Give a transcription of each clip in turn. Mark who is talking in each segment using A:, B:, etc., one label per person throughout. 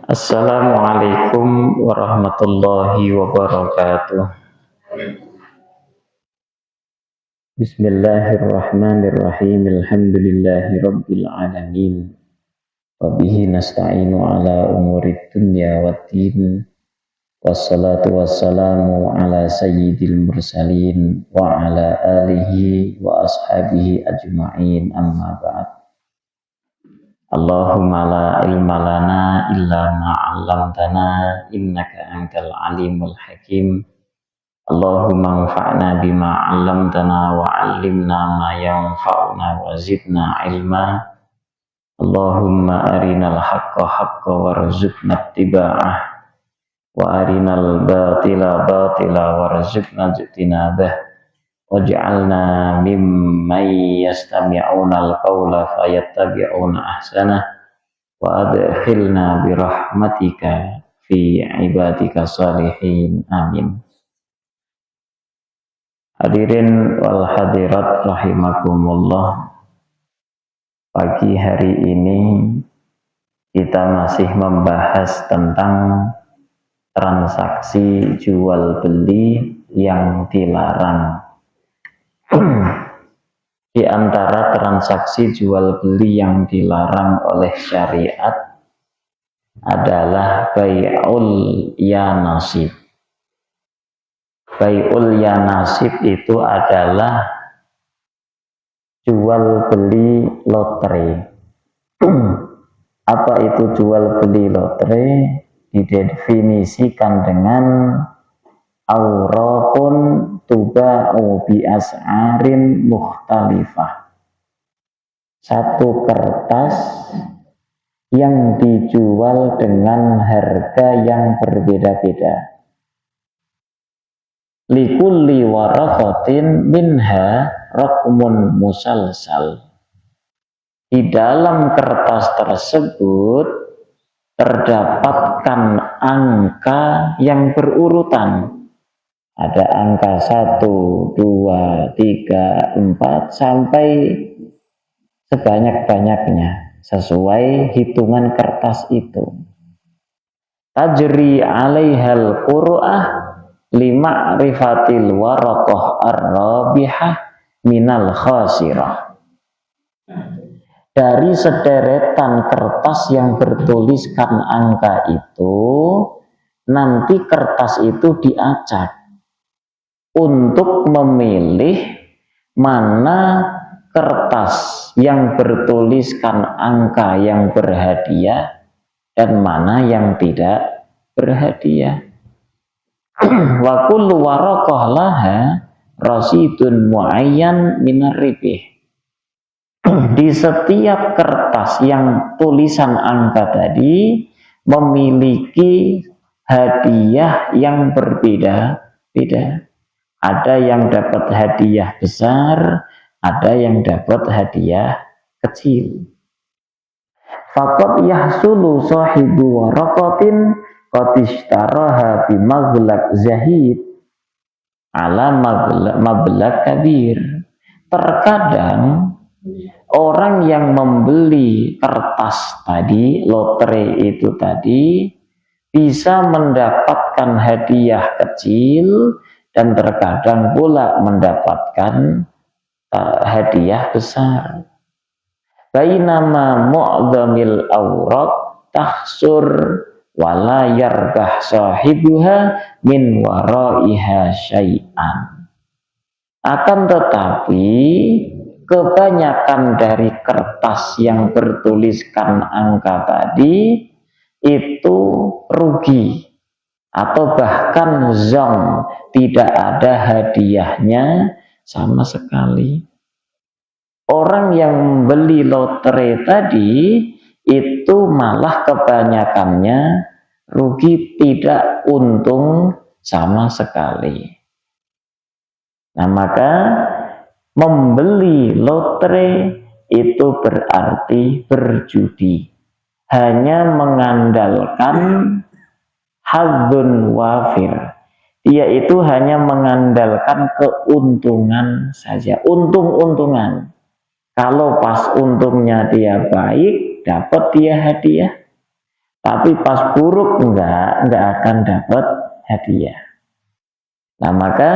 A: Assalamualaikum warahmatullahi wabarakatuh. Bismillahirrahmanirrahim. Alhamdulillahi rabbil alamin. Wa bihi nasta'inu ala umurid dunya waddin. Wassalatu wassalamu ala sayyidil mursalin wa ala alihi wa ashabihi ajma'in, amma ba'd. Allahumma la ilma lana illa ma 'allamtana innaka antal alimul hakim. Allahumma anfa'na bima 'allamtana wa 'allimna ma yanfa'una wa zidna ilma. Allahumma arinal haqqa haqqa warzuqna ittiba'ah wa arinal batila batila warzuqna ijtinabah. Waj'alna mimman yastami'una al-qawla fayattabi'una ahsanah wa adkhilna birahmatika fi ibadika salihin, amin. Hadirin wal hadirat rahimakumullah, pagi hari ini kita masih membahas tentang transaksi jual beli yang dilarang. Di antara transaksi jual beli yang dilarang oleh syariat adalah bai'ul yanasib. Bai'ul yanasib itu adalah jual beli lotre. Apa itu jual beli lotre? Didefinisikan dengan awraqun tuba'u bi as'arin mukhtalifah. Satu kertas yang dijual dengan harga yang berbeda-beda. Likulli waraqatin minha raqmun musalsal. Di dalam kertas tersebut terdapatkan angka yang berurutan. Ada angka 1, 2, 3, 4 sampai sebanyak-banyaknya sesuai hitungan kertas itu. Tajri 'alaihal qur'ah lima'rifatil waraqah ar-rabihah minal khasirah. Dari sederetan kertas yang bertuliskan angka itu, nanti kertas itu diacak untuk memilih mana kertas yang bertuliskan angka yang berhadiah dan mana yang tidak berhadiah. Wa kullu waraqah laha rasidun muayyan minar ribih. Di setiap kertas yang tulisan angka tadi memiliki hadiah yang berbeda-beda. Ada yang dapat hadiah besar, ada yang dapat hadiah kecil. Faqad yahsulu sahibu waraqatin qad ishtaraha bi maghlaq zahid ala mablagh kabir. Terkadang orang yang membeli kertas tadi, lotre itu tadi, bisa mendapatkan hadiah kecil dan terkadang pula mendapatkan hadiah besar. Bainama mu'dhamil awraq tahsur wala yarbah sahibuha min waraiha syai'an. Akan tetapi kebanyakan dari kertas yang bertuliskan angka tadi itu rugi atau bahkan zong, tidak ada hadiahnya sama sekali. Orang yang membeli lotre tadi itu malah kebanyakannya rugi, tidak untung sama sekali. Nah, maka membeli lotre itu berarti berjudi, hanya mengandalkan hadzun wafir. Dia itu hanya mengandalkan keuntungan saja, untung-untungan. Kalau pas untungnya dia baik, dapat dia hadiah. Tapi pas buruk enggak akan dapat hadiah. Nah, maka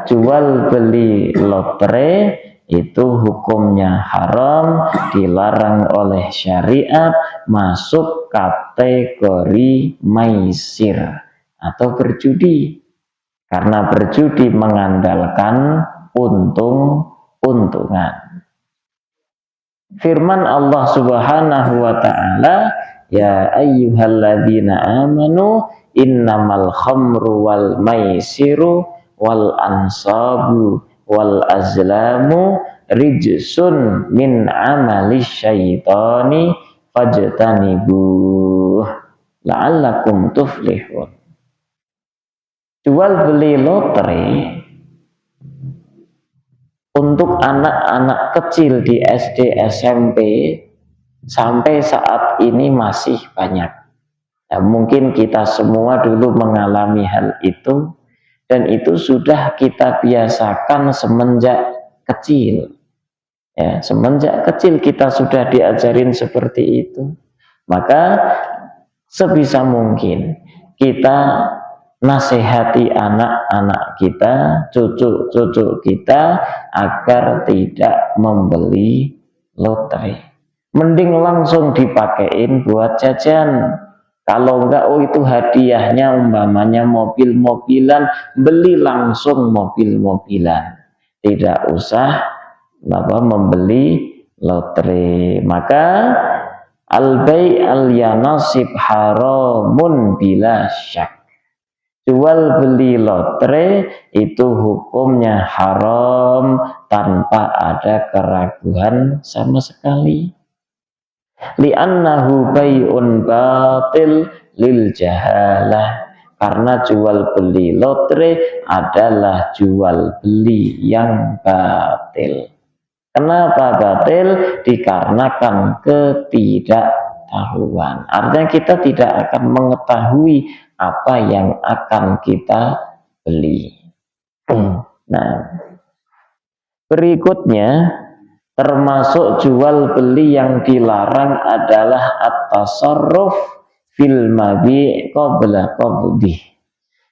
A: jual beli lotre itu hukumnya haram, dilarang oleh syariat, masuk kategori maisir atau berjudi. Karena berjudi mengandalkan untung-untungan. Firman Allah Subhanahu wa taala, ya ayyuhalladzina amanu innamal khamru wal maisiru wal ansabu wal azlamu rijsun min amali syaitani fajtanibuh la'allakum tuflihun. Jual beli lotre untuk anak-anak kecil di SD, SMP sampai saat ini masih banyak. Nah, mungkin kita semua dulu mengalami hal itu, dan itu sudah kita biasakan semenjak kecil. Ya, semenjak kecil kita sudah diajarin seperti itu. Maka sebisa mungkin kita nasihati anak-anak kita, cucu-cucu kita agar tidak membeli lotre. Mending langsung dipakein buat jajan. Kalau enggak, oh itu hadiahnya umpamanya mobil-mobilan, beli langsung mobil-mobilan. Tidak usah membeli lotre. Maka al-bai' al-yanasib haramun bila syak. Jual beli lotre itu hukumnya haram tanpa ada keraguan sama sekali. Li'annahu bai'un batil lil jahalah, karena jual beli lotre adalah jual beli yang batil. Kenapa batil? Dikarenakan ketidaktahuan. Artinya kita tidak akan mengetahui apa yang akan kita beli. Nah, berikutnya termasuk jual beli yang dilarang adalah at-tasarruf fil mabi' qabla qabdih.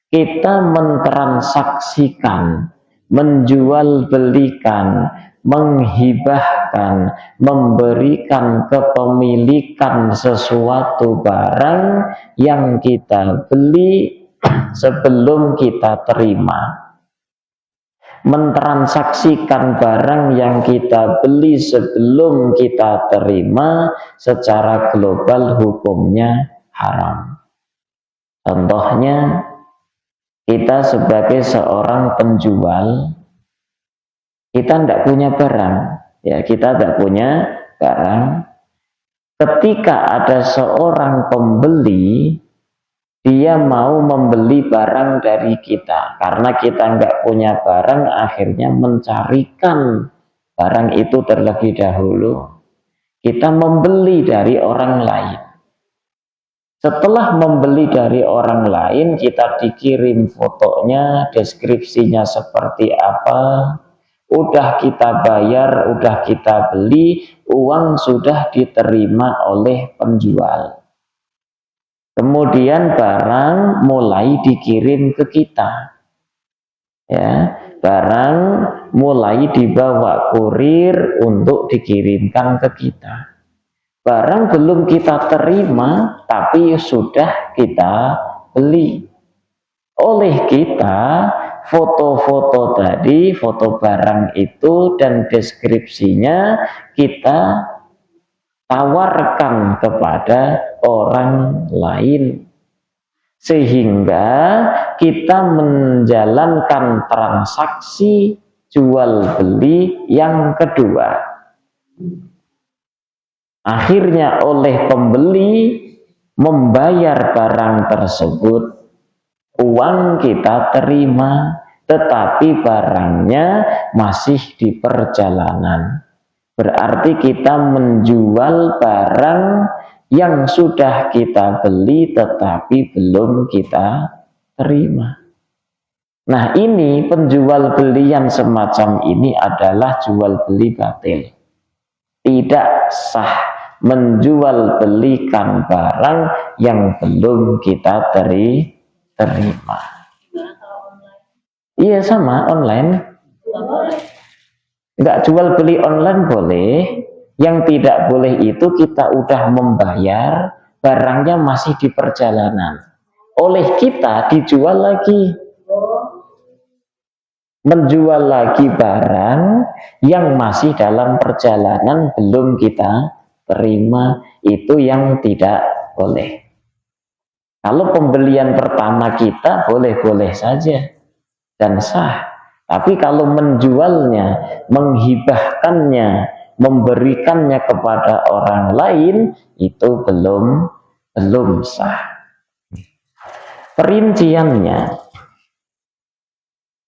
A: Kita mentransaksikan, menjual belikan, menghibahkan, memberikan kepemilikan sesuatu barang yang kita beli sebelum kita terima. Mentransaksikan barang yang kita beli sebelum kita terima secara global hukumnya haram. Contohnya, kita sebagai seorang penjual, kita tidak punya barang, ya, kita tidak punya barang. Ketika ada seorang pembeli, dia mau membeli barang dari kita, karena kita nggak punya barang, akhirnya mencarikan barang itu terlebih dahulu. Kita membeli dari orang lain. Setelah membeli dari orang lain, kita dikirim fotonya, deskripsinya seperti apa, udah kita bayar, udah kita beli, uang sudah diterima oleh penjual. Kemudian barang mulai dikirim ke kita, ya, barang mulai dibawa kurir untuk dikirimkan ke kita. Barang belum kita terima, tapi sudah kita beli. Oleh kita, foto-foto tadi, foto barang itu dan deskripsinya kita tawarkan kepada orang lain, sehingga kita menjalankan transaksi jual beli yang kedua. Akhirnya oleh pembeli membayar barang tersebut, uang kita terima, tetapi barangnya masih di perjalanan. Berarti kita menjual barang yang sudah kita beli tetapi belum kita terima. Nah, ini penjual belian semacam ini adalah jual beli batil. Tidak sah, menjual belikan barang yang belum kita terima. Iya, sama online. Nggak jual beli online boleh. Yang tidak boleh itu kita udah membayar, barangnya masih di perjalanan. Oleh kita dijual lagi. Menjual lagi barang yang masih dalam perjalanan belum kita terima, itu yang tidak boleh. Kalau pembelian pertama kita boleh-boleh saja dan sah. Tapi kalau menjualnya, menghibahkannya, memberikannya kepada orang lain, itu belum sah. Perinciannya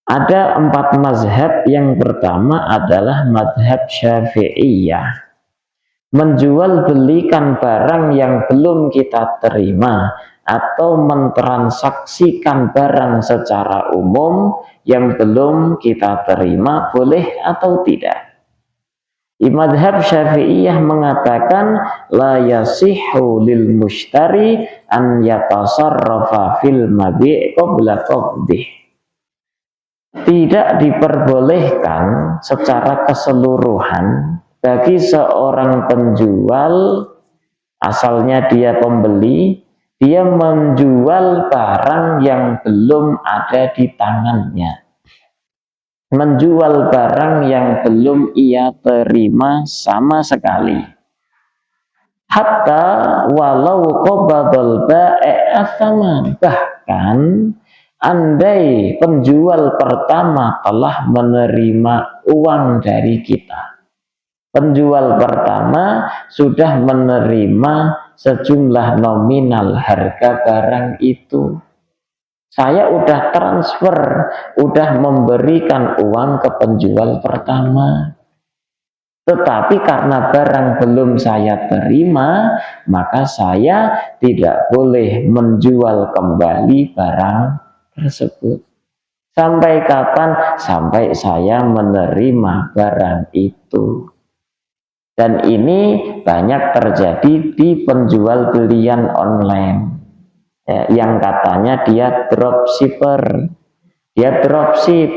A: ada 4 mazhab. Yang pertama adalah mazhab Syafi'iyah. Menjual belikan barang yang belum kita terima atau mentransaksikan barang secara umum yang belum kita terima boleh atau tidak? Mazhab Syafi'iyah mengatakan la yasihhu lil mushtari an yatasarrafa fil mabi' qabla qabdih. Tidak diperbolehkan secara keseluruhan bagi seorang penjual, asalnya dia pembeli, dia menjual barang yang belum ada di tangannya, menjual barang yang belum ia terima sama sekali. Hatta walau qabadal ba'i athaman, bahkan andai penjual pertama telah menerima uang dari kita, penjual pertama sudah menerima sejumlah nominal harga barang itu, saya udah transfer, udah memberikan uang ke penjual pertama, tetapi karena barang belum saya terima, maka saya tidak boleh menjual kembali barang tersebut. Sampai kapan? Sampai saya menerima barang itu. Dan ini banyak terjadi di penjual belian online, ya, yang katanya dia dropshipper, dia dropship,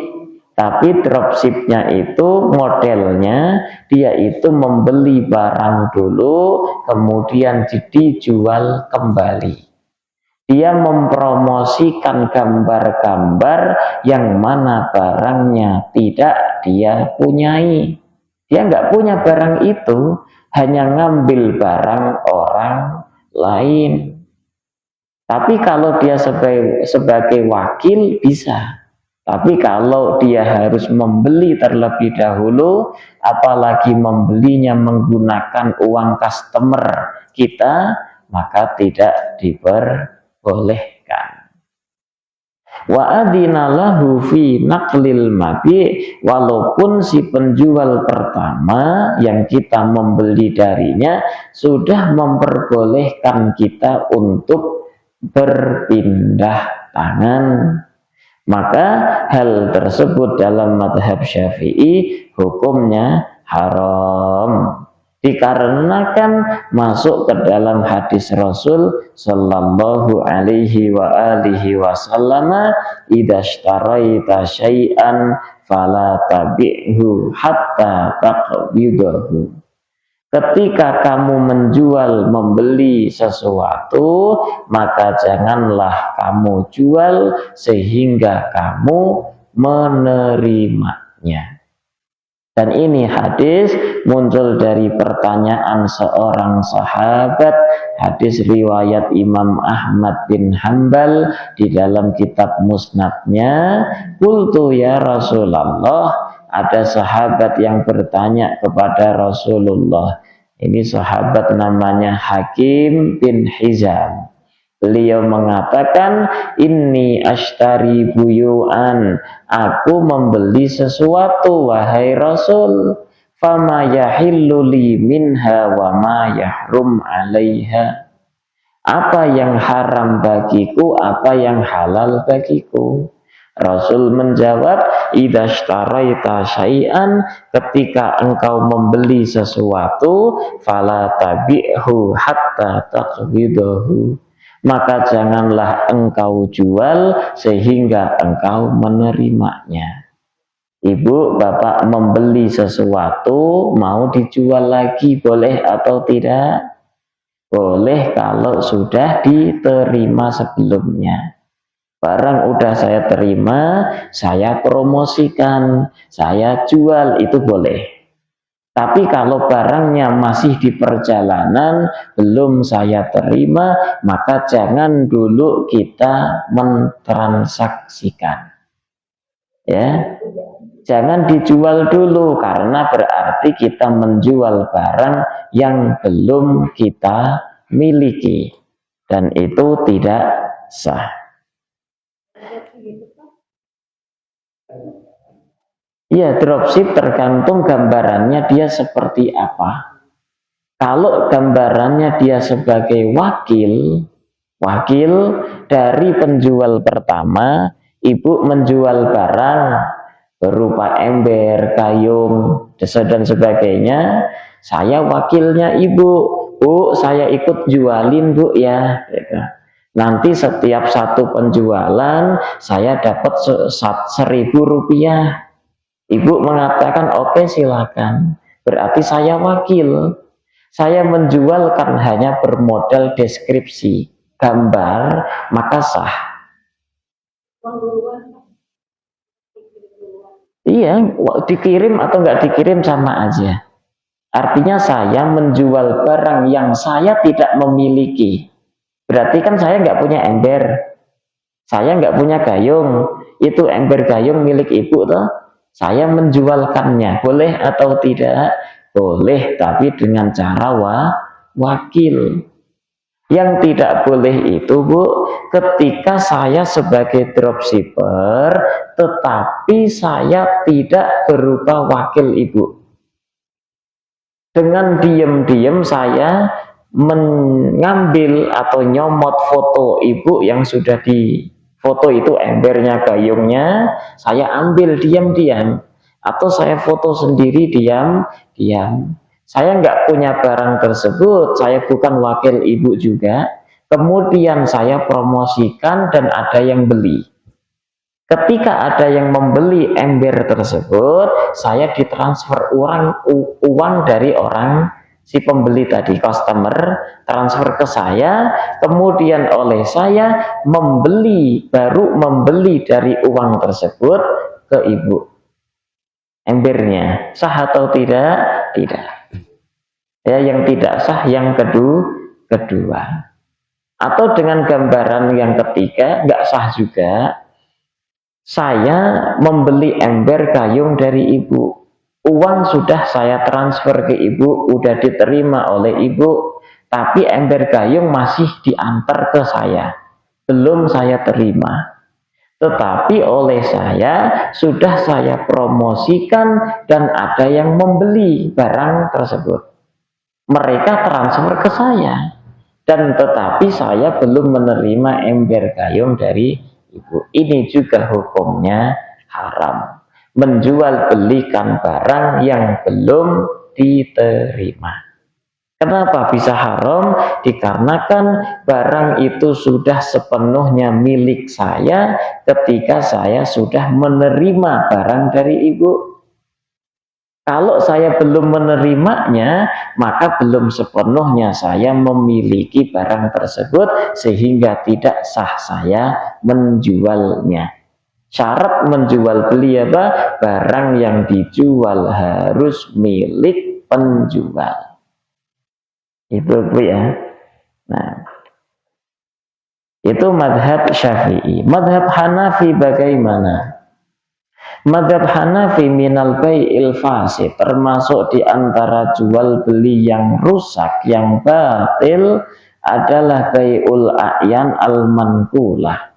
A: tapi dropshipnya itu modelnya dia itu membeli barang dulu kemudian dijual kembali. Dia mempromosikan gambar-gambar yang mana barangnya tidak dia punyai. Dia nggak punya barang itu, hanya ngambil barang orang lain. Tapi kalau dia sebagai wakil bisa. Tapi kalau dia harus membeli terlebih dahulu, apalagi membelinya menggunakan uang customer kita, maka tidak diperbolehkan. Wa adina lahu fi naqlil mabi', walaupun si penjual pertama yang kita membeli darinya sudah memperbolehkan kita untuk berpindah tangan, maka hal tersebut dalam mazhab Syafi'i hukumnya haram, dikarenakan masuk ke dalam hadis Rasul sallallahu alaihi wa alihi wasallam, idashtaraita syai'an fala tabi'hu hatta taqbidahu. Ketika kamu menjual, membeli sesuatu, maka janganlah kamu jual sehingga kamu menerimanya. Dan ini hadis muncul dari pertanyaan seorang sahabat, hadis riwayat Imam Ahmad bin Hanbal di dalam kitab musnadnya. Qultu ya Rasulullah, ada sahabat yang bertanya kepada Rasulullah. Ini sahabat namanya Hakim bin Hizam. Beliau mengatakan, inni ashtari buyu'an, aku membeli sesuatu wahai Rasul, fama yahillu li minha wa ma yahrum alaiha. Apa yang haram bagiku, apa yang halal bagiku. Rasul menjawab, idzasytaraita syai'an, ketika engkau membeli sesuatu, fala tabi'hu hatta taqbidahu, maka janganlah engkau jual sehingga engkau menerimanya. Ibu, bapak membeli sesuatu, mau dijual lagi, boleh atau tidak? Boleh kalau sudah diterima sebelumnya. Barang udah saya terima, saya promosikan, saya jual, itu boleh. Tapi kalau barangnya masih di perjalanan, belum saya terima, maka jangan dulu kita mentransaksikan. Ya, jangan dijual dulu, karena berarti kita menjual barang yang belum kita miliki, dan itu tidak sah. Ya, dropship tergantung gambarannya dia seperti apa. Kalau gambarannya dia sebagai wakil dari penjual pertama, ibu menjual barang berupa ember, gayung, dan sebagainya, saya wakilnya ibu, bu, saya ikut jualin bu ya. Nanti setiap satu penjualan saya dapat 1.000 rupiah. Ibu mengatakan oke, silakan. Berarti saya wakil. Saya menjualkan hanya bermodal deskripsi, gambar, maka sah. Iya, dikirim atau nggak dikirim sama aja. Artinya saya menjual barang yang saya tidak memiliki. Berarti kan saya nggak punya ember, saya nggak punya gayung. Itu ember gayung milik ibu toh. Saya menjualkannya, boleh atau tidak? Boleh, tapi dengan cara wakil. Yang tidak boleh itu, Bu, ketika saya sebagai dropshipper, tetapi saya tidak berupa wakil ibu. Dengan diam-diam saya mengambil atau nyomot foto ibu yang sudah di foto, itu embernya, gayungnya, saya ambil diam-diam, atau saya foto sendiri diam-diam. Saya nggak punya barang tersebut, saya bukan wakil ibu juga, kemudian saya promosikan dan ada yang beli. Ketika ada yang membeli ember tersebut, saya ditransfer uang dari orang, si pembeli tadi, customer, transfer ke saya, kemudian oleh saya baru membeli dari uang tersebut ke ibu. Embernya sah atau tidak? Tidak. Ya, yang tidak sah yang kedua. Atau dengan gambaran yang ketiga, nggak sah juga. Saya membeli ember gayung dari ibu. Uang sudah saya transfer ke ibu, udah diterima oleh ibu, tapi ember gayung masih diantar ke saya, belum saya terima. Tetapi oleh saya sudah saya promosikan dan ada yang membeli barang tersebut. Mereka transfer ke saya, dan tetapi saya belum menerima ember gayung dari ibu. Ini juga hukumnya haram. Menjual belikan barang yang belum diterima. Kenapa bisa haram? Dikarenakan barang itu sudah sepenuhnya milik saya ketika saya sudah menerima barang dari ibu. Kalau saya belum menerimanya, maka belum sepenuhnya saya memiliki barang tersebut, sehingga tidak sah saya menjualnya. Syarat menjual beli apa? Barang yang dijual harus milik penjual. Itu Bu ya. Nah, itu madhab Syafi'i. Madhab Hanafi bagaimana? Madhab Hanafi minal bai'il fasid, termasuk di antara jual beli yang rusak, yang batil, adalah bai'ul a'yan al-mankulah.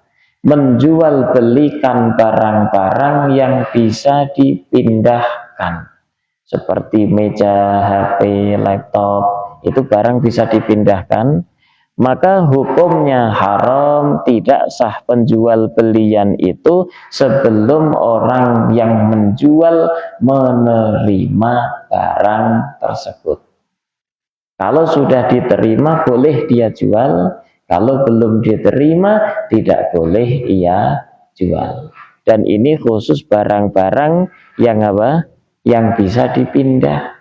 A: Menjual belikan barang-barang yang bisa dipindahkan, seperti meja, HP, laptop, itu barang bisa dipindahkan. maka hukumnya haram, tidak sah penjual belian itu sebelum orang yang menjual menerima barang tersebut. Kalau sudah diterima boleh dia jual, kalau belum diterima tidak boleh ia jual. Dan ini khusus barang-barang yang apa? Yang bisa dipindah.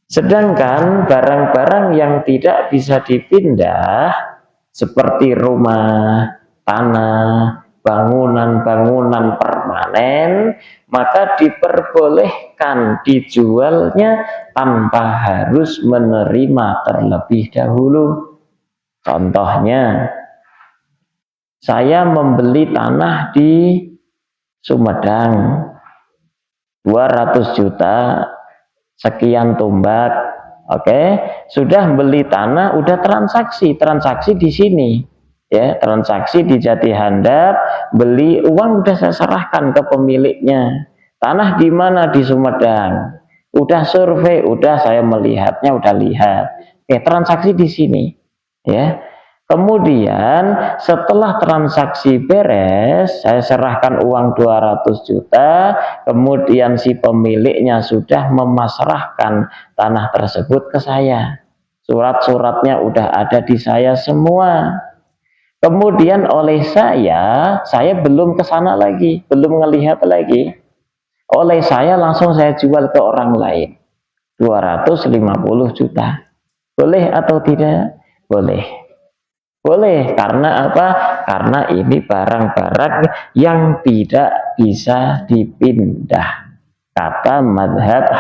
A: Sedangkan barang-barang yang tidak bisa dipindah seperti rumah, tanah, bangunan-bangunan permanen, maka diperbolehkan dijualnya tanpa harus menerima terlebih dahulu. Contohnya, saya membeli tanah di Sumedang 200 juta sekian tombak. Oke, sudah beli tanah, udah transaksi di sini. Ya, transaksi di Jati Handap, beli, uang udah saya serahkan ke pemiliknya. Tanah di mana? Di Sumedang. Udah survei, udah saya melihatnya, udah lihat. Oke, transaksi di sini. Ya. Kemudian setelah transaksi beres, saya serahkan uang 200 juta, kemudian si pemiliknya sudah memasrahkan tanah tersebut ke saya. Surat-suratnya udah ada di saya semua. Kemudian oleh saya belum ke sana lagi, belum melihat lagi. Oleh saya langsung saya jual ke orang lain. 250 juta. Boleh atau tidak? Boleh. Boleh, karena apa? Karena ini barang-barang yang tidak bisa dipindah. Kata madhab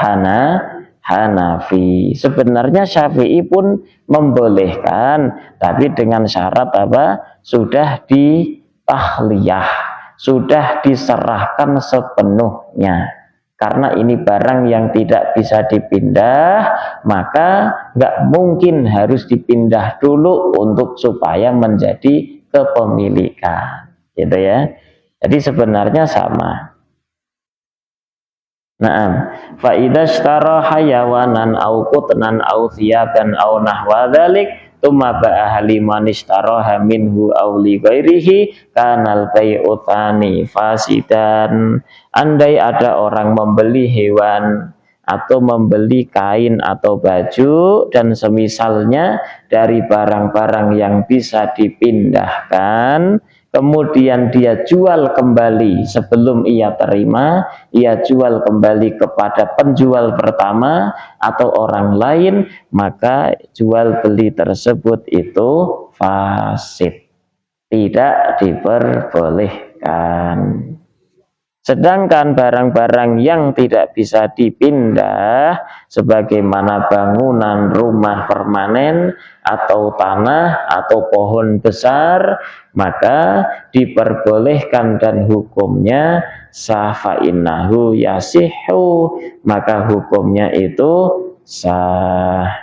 A: Hanafi. Sebenarnya Syafi'i pun membolehkan, tapi dengan syarat apa? Sudah ditahliyah, sudah diserahkan sepenuhnya. Karena ini barang yang tidak bisa dipindah, maka nggak mungkin harus dipindah dulu untuk supaya menjadi kepemilikan, gitu ya. Jadi sebenarnya sama. Naam, fa idza ishtara hayawanan aw qutnan aw thiyaban aw nahwa dzalik tsumma ba'a liman ishtaraha minhu aw li ghairihi kanal bai'u tsani fasidan. Andai ada orang membeli hewan atau membeli kain atau baju dan semisalnya dari barang-barang yang bisa dipindahkan, kemudian dia jual kembali sebelum ia terima, ia jual kembali kepada penjual pertama atau orang lain, maka jual beli tersebut itu fasid, tidak diperbolehkan. Sedangkan barang-barang yang tidak bisa dipindah sebagaimana bangunan rumah permanen atau tanah atau pohon besar, maka diperbolehkan dan hukumnya safa'innahu yasihu, maka hukumnya itu sah.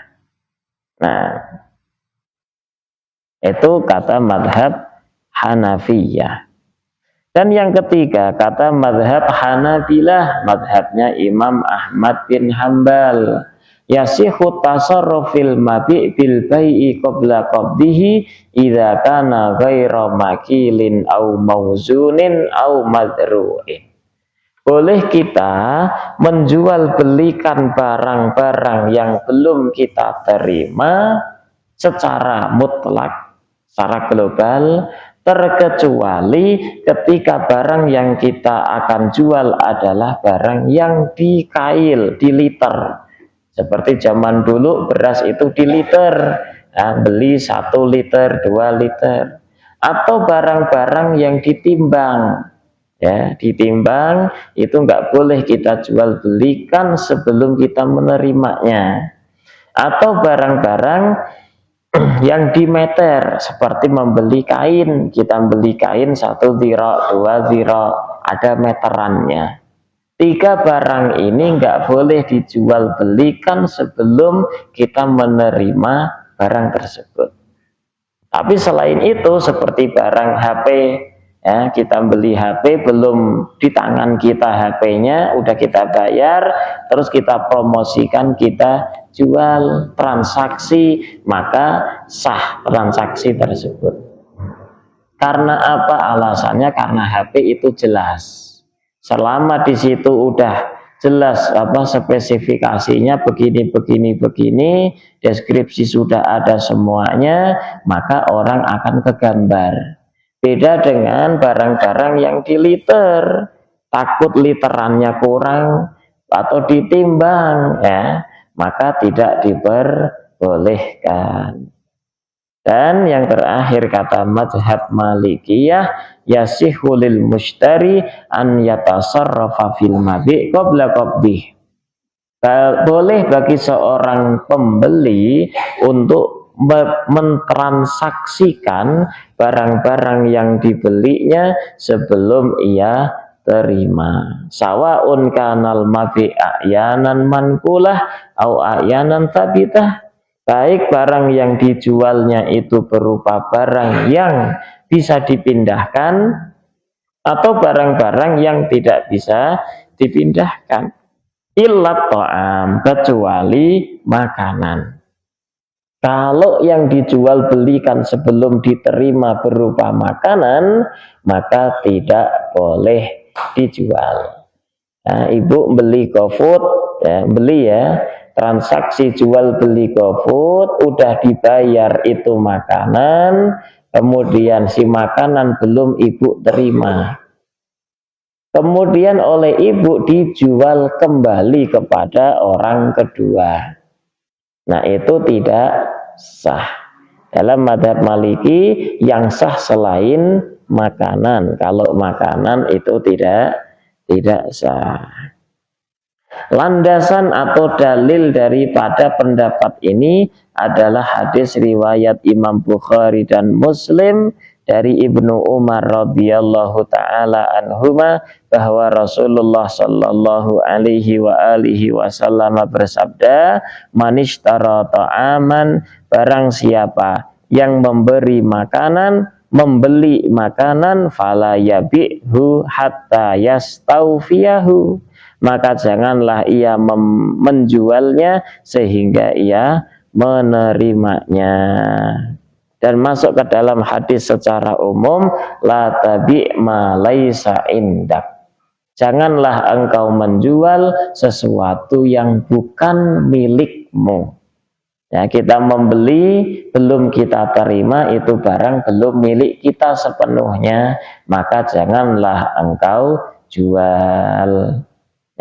A: Nah, itu kata madhab Hanafiyah. Dan yang ketiga, kata madhab Hanabilah, madhabnya Imam Ahmad bin Hambal. Yasihu tasarrufil mabi' bil bai'i qabla qabdihi idza kana ghaira makilin au mauzunin au madru'in. Boleh kita menjual belikan barang-barang yang belum kita terima secara mutlak, secara global, terkecuali ketika barang yang kita akan jual adalah barang yang dikail, diliter. Seperti zaman dulu beras itu diliter, nah, beli 1 liter, 2 liter. Atau barang-barang yang ditimbang, ya, ditimbang itu nggak boleh kita jual belikan sebelum kita menerimanya. Atau barang-barang yang di meter, seperti membeli kain, kita beli kain 1 dhira, 2 dhira, ada meterannya. 3 barang ini nggak boleh dijual belikan sebelum kita menerima barang tersebut. Tapi selain itu seperti barang HP, Ya, kita beli HP, belum di tangan kita HP-nya, udah kita bayar, terus kita promosikan, kita jual, transaksi, maka sah transaksi tersebut. Karena apa alasannya? Karena HP itu jelas. Selama di situ udah jelas apa spesifikasinya, begini, deskripsi sudah ada semuanya, maka orang akan kegambar. Beda dengan barang-barang yang diliter, takut literannya kurang atau ditimbang, ya, maka tidak diperbolehkan. Dan yang terakhir kata mazhab Malikiyah, yasihu lil mushtari an yatasarrafa fil mabi' qabla qabdih. Boleh bagi seorang pembeli untuk mentransaksikan barang-barang yang dibelinya sebelum ia terima. Sawaun kanal mabi' a'yanan mankulah au a'yanan thabitah. Baik barang yang dijualnya itu berupa barang yang bisa dipindahkan atau barang-barang yang tidak bisa dipindahkan. Illat ta'am, kecuali makanan. Kalau yang dijual belikan sebelum diterima berupa makanan, maka tidak boleh dijual. Nah, ibu beli GoFood, ya, beli ya, transaksi jual beli GoFood, udah dibayar itu makanan, kemudian si makanan belum ibu terima. Kemudian oleh ibu dijual kembali kepada orang kedua. Nah, itu tidak sah. Dalam mazhab Maliki yang sah selain makanan. Kalau makanan itu tidak sah. Landasan atau dalil daripada pendapat ini adalah hadis riwayat Imam Bukhari dan Muslim dari Ibnu Umar radhiyallahu taala anhuma, bahwa Rasulullah sallallahu alaihi wa alihi wasallam bersabda, manishtara ta'aman, barang siapa yang memberi makanan, membeli makanan, fala yabi'hu hatta yastawfiyahu, maka janganlah ia menjualnya sehingga ia menerimanya. Dan masuk ke dalam hadis secara umum, la tabi' ma laisa indak, janganlah engkau menjual sesuatu yang bukan milikmu. Ya, kita membeli belum kita terima, itu barang belum milik kita sepenuhnya, maka janganlah engkau jual.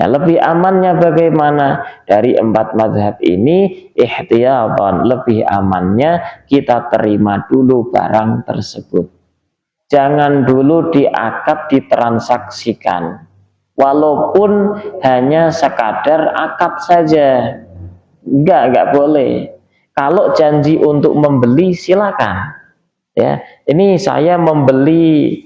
A: Ya, lebih amannya bagaimana? Dari 4 mazhab ini, ihtiyatan, lebih amannya kita terima dulu barang tersebut. Jangan dulu diakad, ditransaksikan. Walaupun hanya sekadar akad saja. Enggak boleh. Kalau janji untuk membeli, silakan. Ya, ini saya membeli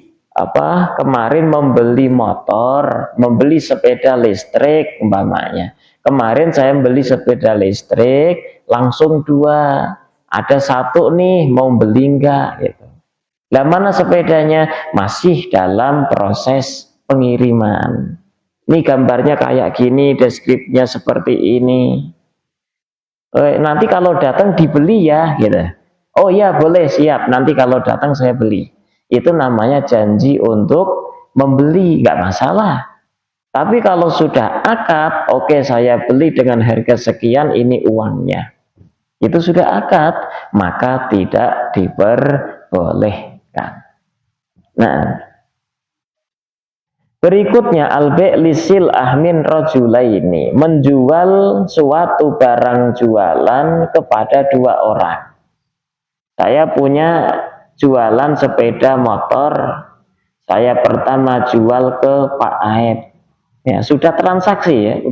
A: kemarin membeli motor, membeli sepeda listrik umpamanya. Kemarin saya beli sepeda listrik langsung 2, ada 1 nih mau beli enggak gitu. Lah mana sepedanya? Masih dalam proses pengiriman. Ini gambarnya kayak gini, deskripsinya seperti ini. Nanti kalau datang dibeli ya gitu. Oh iya boleh, siap, nanti kalau datang saya beli. Itu namanya janji untuk membeli, nggak masalah. Tapi kalau sudah akad, oke, saya beli dengan harga sekian, ini uangnya. Itu sudah akad, maka tidak diperbolehkan. Nah, berikutnya al-bai' lisil ahmin rajulaini, menjual suatu barang jualan kepada 2 orang. Saya punya jualan sepeda motor, saya pertama jual ke Pak Aep, ya sudah transaksi ya,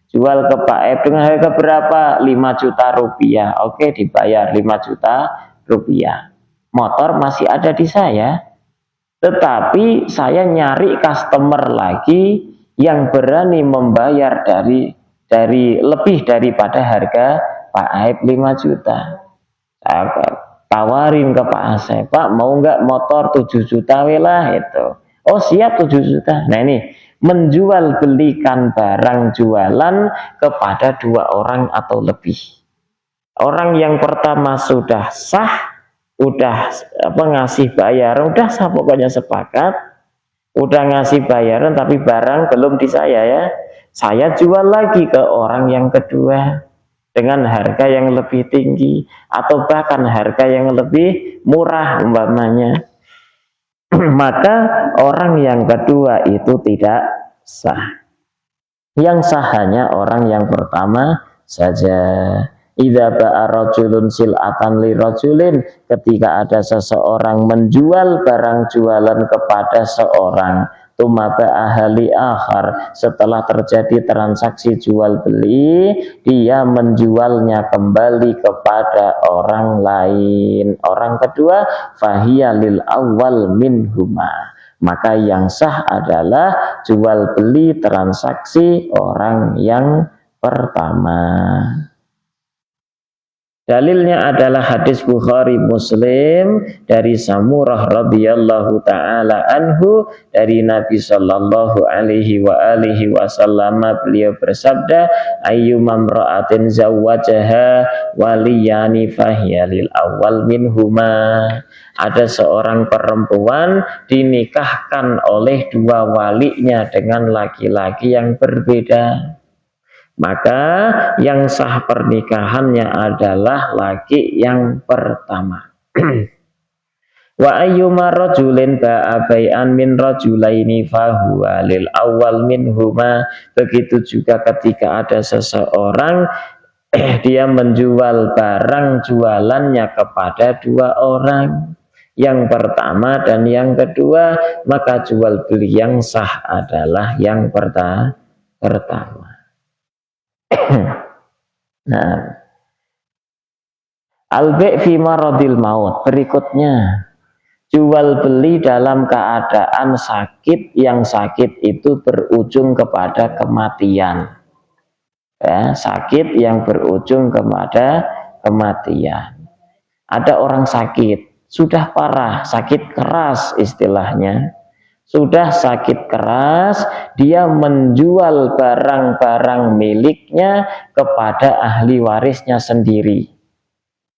A: jual ke Pak Aep dengan harga berapa? 5 juta rupiah, oke, dibayar 5 juta rupiah, motor masih ada di saya, tetapi saya nyari customer lagi yang berani membayar dari lebih daripada harga Pak Aep 5 juta. tawarin ke Pak Asep, Pak mau nggak motor 7 juta lah itu. Oh siap 7 juta. Nah ini menjual belikan barang jualan kepada 2 orang atau lebih. Orang yang pertama sudah sah, udah ngasih bayaran, udah sah pokoknya sepakat, udah ngasih bayaran tapi barang belum di saya ya. Saya jual lagi ke orang yang kedua dengan harga yang lebih tinggi atau bahkan harga yang lebih murah umpamanya. Maka orang yang kedua itu tidak sah. Yang sah hanya orang yang pertama saja. Idza ba'a rajulun sil'atan li rajulin, ketika ada seseorang menjual barang jualan kepada seorang, tumaba ahli akhar, setelah terjadi transaksi jual beli, dia menjualnya kembali kepada orang lain, orang kedua, fahiya lil awwal minhuma, maka yang sah adalah jual beli transaksi orang yang pertama. Dalilnya adalah hadis Bukhari Muslim dari Samurah radhiyallahu taala anhu, dari Nabi sallallahu alaihi wasallam, beliau bersabda, ayyumam ra'atin zawwajaha waliyani fahiya lil awwal minhuma. Ada seorang perempuan dinikahkan oleh 2 walinya dengan laki-laki yang berbeda, maka yang sah pernikahannya adalah laki yang pertama. Wa ayyuma rajulin ba'a bai'an min rajulaini fahuwa lil awwal minhuma. Begitu juga ketika ada seseorang dia menjual barang jualannya kepada 2 orang, yang pertama dan yang kedua, maka jual beli yang sah adalah yang pertama. Nah, al-bai' fi maradil maut, berikutnya jual beli dalam keadaan sakit, yang sakit itu berujung kepada kematian ya, sakit yang berujung kepada kematian. Ada orang sakit, sudah parah, sakit keras istilahnya, sudah sakit keras, dia menjual barang-barang miliknya kepada ahli warisnya sendiri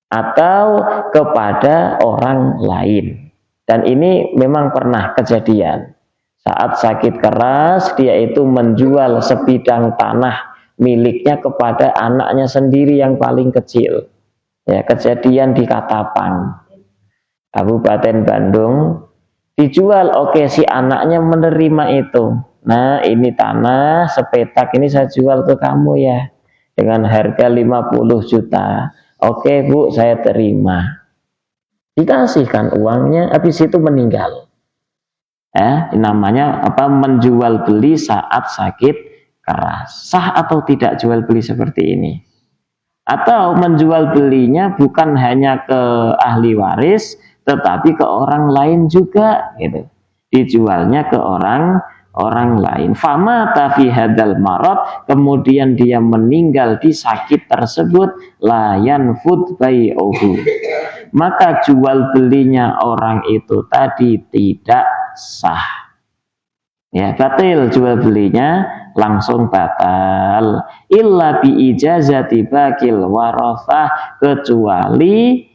A: atau kepada orang lain. Dan ini memang pernah kejadian. Saat sakit keras, dia itu menjual sebidang tanah miliknya kepada anaknya sendiri yang paling kecil. Ya, kejadian di Katapang, Kabupaten Bandung. Dijual, oke, si anaknya menerima itu. Nah, ini tanah sepetak ini saya jual ke kamu ya, dengan harga 50 juta. Oke Bu, saya terima. Dikasihkan uangnya, habis itu meninggal. Namanya apa? Menjual beli saat sakit keras. Sah atau tidak jual beli seperti ini? Atau menjual belinya bukan hanya ke ahli waris, tetapi ke orang lain juga, gitu. Dijualnya ke orang lain. Fama tafi hadal marad, kemudian dia meninggal di sakit tersebut, layan food bai'uhu, maka jual belinya orang itu tadi tidak sah. Ya, batil jual belinya, langsung batal. Illa bi ijazati bakil warathah, kecuali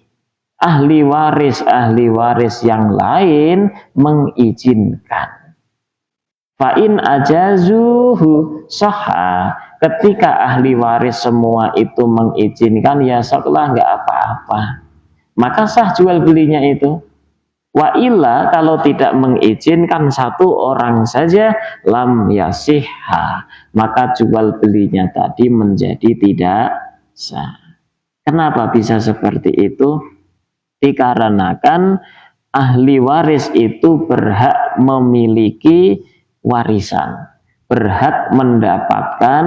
A: ahli waris yang lain mengizinkan. Fa'in ajazuhu sahha, ketika ahli waris semua itu mengizinkan, ya soklah, nggak apa-apa, maka sah jual belinya itu. Wa illa, kalau tidak mengizinkan 1 orang saja, lam yasihha, maka jual belinya tadi menjadi tidak sah. Kenapa bisa seperti itu? Dikarenakan ahli waris itu berhak memiliki warisan, berhak mendapatkan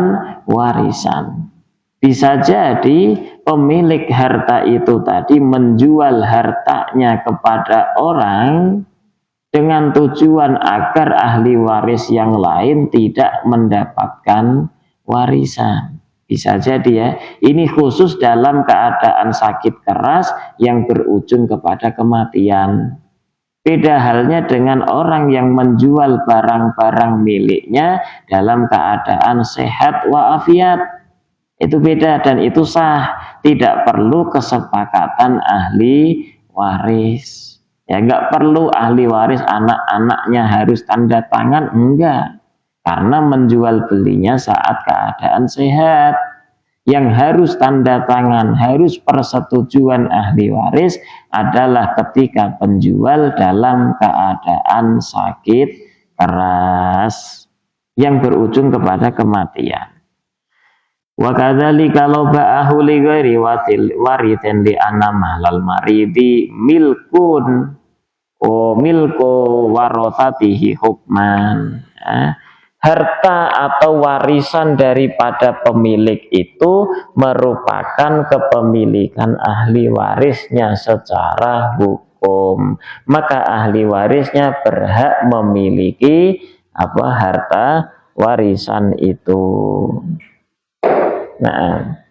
A: warisan. Bisa jadi pemilik harta itu tadi menjual hartanya kepada orang dengan tujuan agar ahli waris yang lain tidak mendapatkan warisan. Bisa jadi ya, ini khusus dalam keadaan sakit keras yang berujung kepada kematian. Beda halnya dengan orang yang menjual barang-barang miliknya dalam keadaan sehat wa'afiat. Itu beda dan itu sah, tidak perlu kesepakatan ahli waris. Ya, nggak perlu ahli waris anak-anaknya harus tanda tangan, enggak. Karena menjual belinya saat keadaan sehat. Yang harus tanda tangan, harus persetujuan ahli waris adalah ketika penjual dalam keadaan sakit keras yang berujung kepada kematian. Wa kadzalika law ba'ahu li ghairi warithin li anna mahlal maridi milkun milku warathatihi hukman. Harta atau warisan daripada pemilik itu merupakan kepemilikan ahli warisnya secara hukum. Maka ahli warisnya berhak memiliki harta warisan itu. Nah,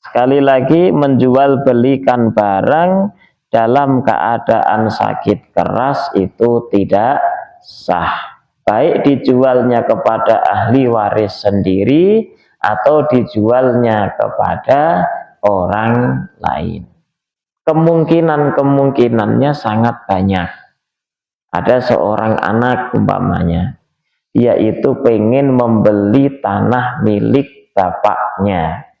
A: sekali lagi menjual belikan barang dalam keadaan sakit keras itu tidak sah. Baik dijualnya kepada ahli waris sendiri atau dijualnya kepada orang lain. Kemungkinannya sangat banyak. Ada seorang anak umpamanya, dia itu pengen membeli tanah milik bapaknya.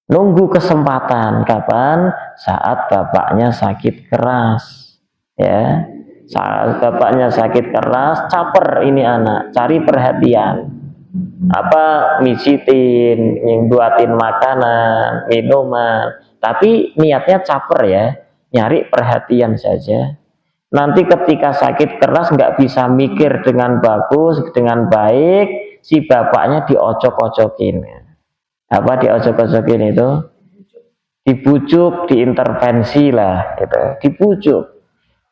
A: Nunggu kesempatan kapan? Saat bapaknya sakit keras. Ya. Saat bapaknya sakit keras, caper ini anak, cari perhatian. Micitin, yang buatin makanan, minuman. Tapi niatnya caper ya, nyari perhatian saja. Nanti ketika sakit keras nggak bisa mikir dengan bagus, dengan baik, si bapaknya diocok-ocokin. Diocok-ocokin itu? Dibujuk, diintervensi lah, gitu. Dibujuk.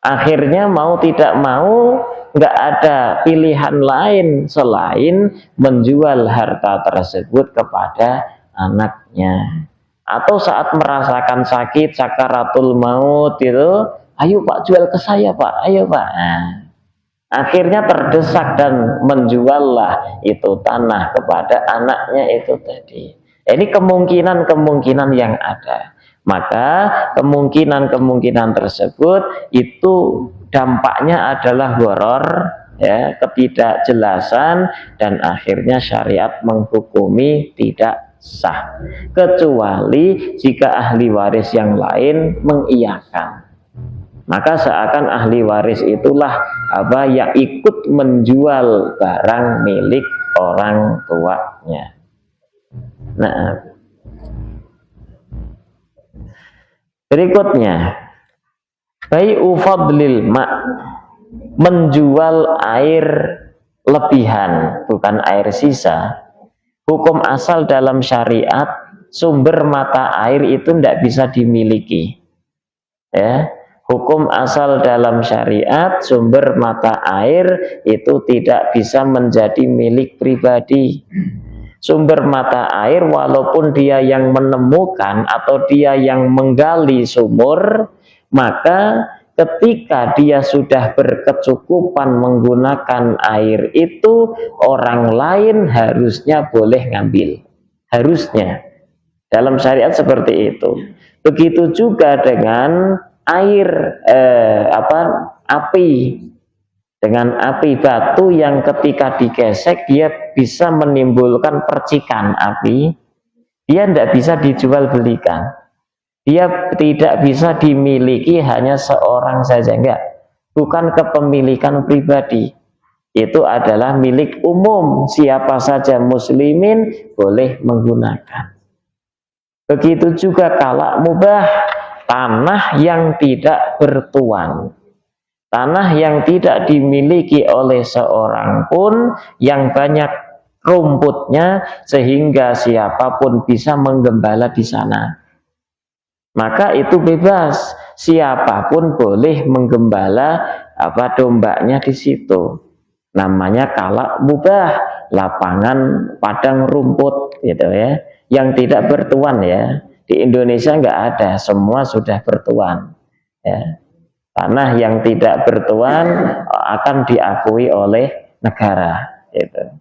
A: Akhirnya mau tidak mau nggak ada pilihan lain selain menjual harta tersebut kepada anaknya. Atau saat merasakan sakit sakaratul maut itu, ayo Pak jual ke saya Pak, ayo Pak. Nah, akhirnya terdesak dan menjuallah itu tanah kepada anaknya itu tadi. Ini kemungkinan yang ada. Maka kemungkinan tersebut itu dampaknya adalah gharar, ya, ketidakjelasan, dan akhirnya syariat menghukumi tidak sah kecuali jika ahli waris yang lain mengiyakan. Maka seakan ahli waris itulah yang ikut menjual barang milik orang tuanya. Nah, berikutnya, bai'u fadlil ma', menjual air lebihan, bukan air sisa. Hukum asal dalam syariat, sumber mata air itu tidak bisa dimiliki. Ya, hukum asal dalam syariat, sumber mata air itu tidak bisa menjadi milik pribadi. Sumber mata air walaupun dia yang menemukan atau dia yang menggali sumur, maka ketika dia sudah berkecukupan menggunakan air itu, orang lain harusnya boleh ngambil. Harusnya. Dalam syariat seperti itu. Begitu juga dengan air api. Dengan api batu yang ketika digesek dia bisa menimbulkan percikan api, dia tidak bisa dijual belikan, dia tidak bisa dimiliki hanya seorang saja, enggak, bukan kepemilikan pribadi, itu adalah milik umum, siapa saja muslimin boleh menggunakan. Begitu juga kalak mubah, tanah yang tidak bertuan, tanah yang tidak dimiliki oleh seorang pun, yang banyak rumputnya sehingga siapapun bisa menggembala di sana. Maka itu bebas, siapapun boleh menggembala dombanya di situ. Namanya kalak mubah, lapangan padang rumput gitu ya, yang tidak bertuan ya. Di Indonesia nggak ada, semua sudah bertuan ya. Tanah yang tidak bertuan akan diakui oleh negara gitu.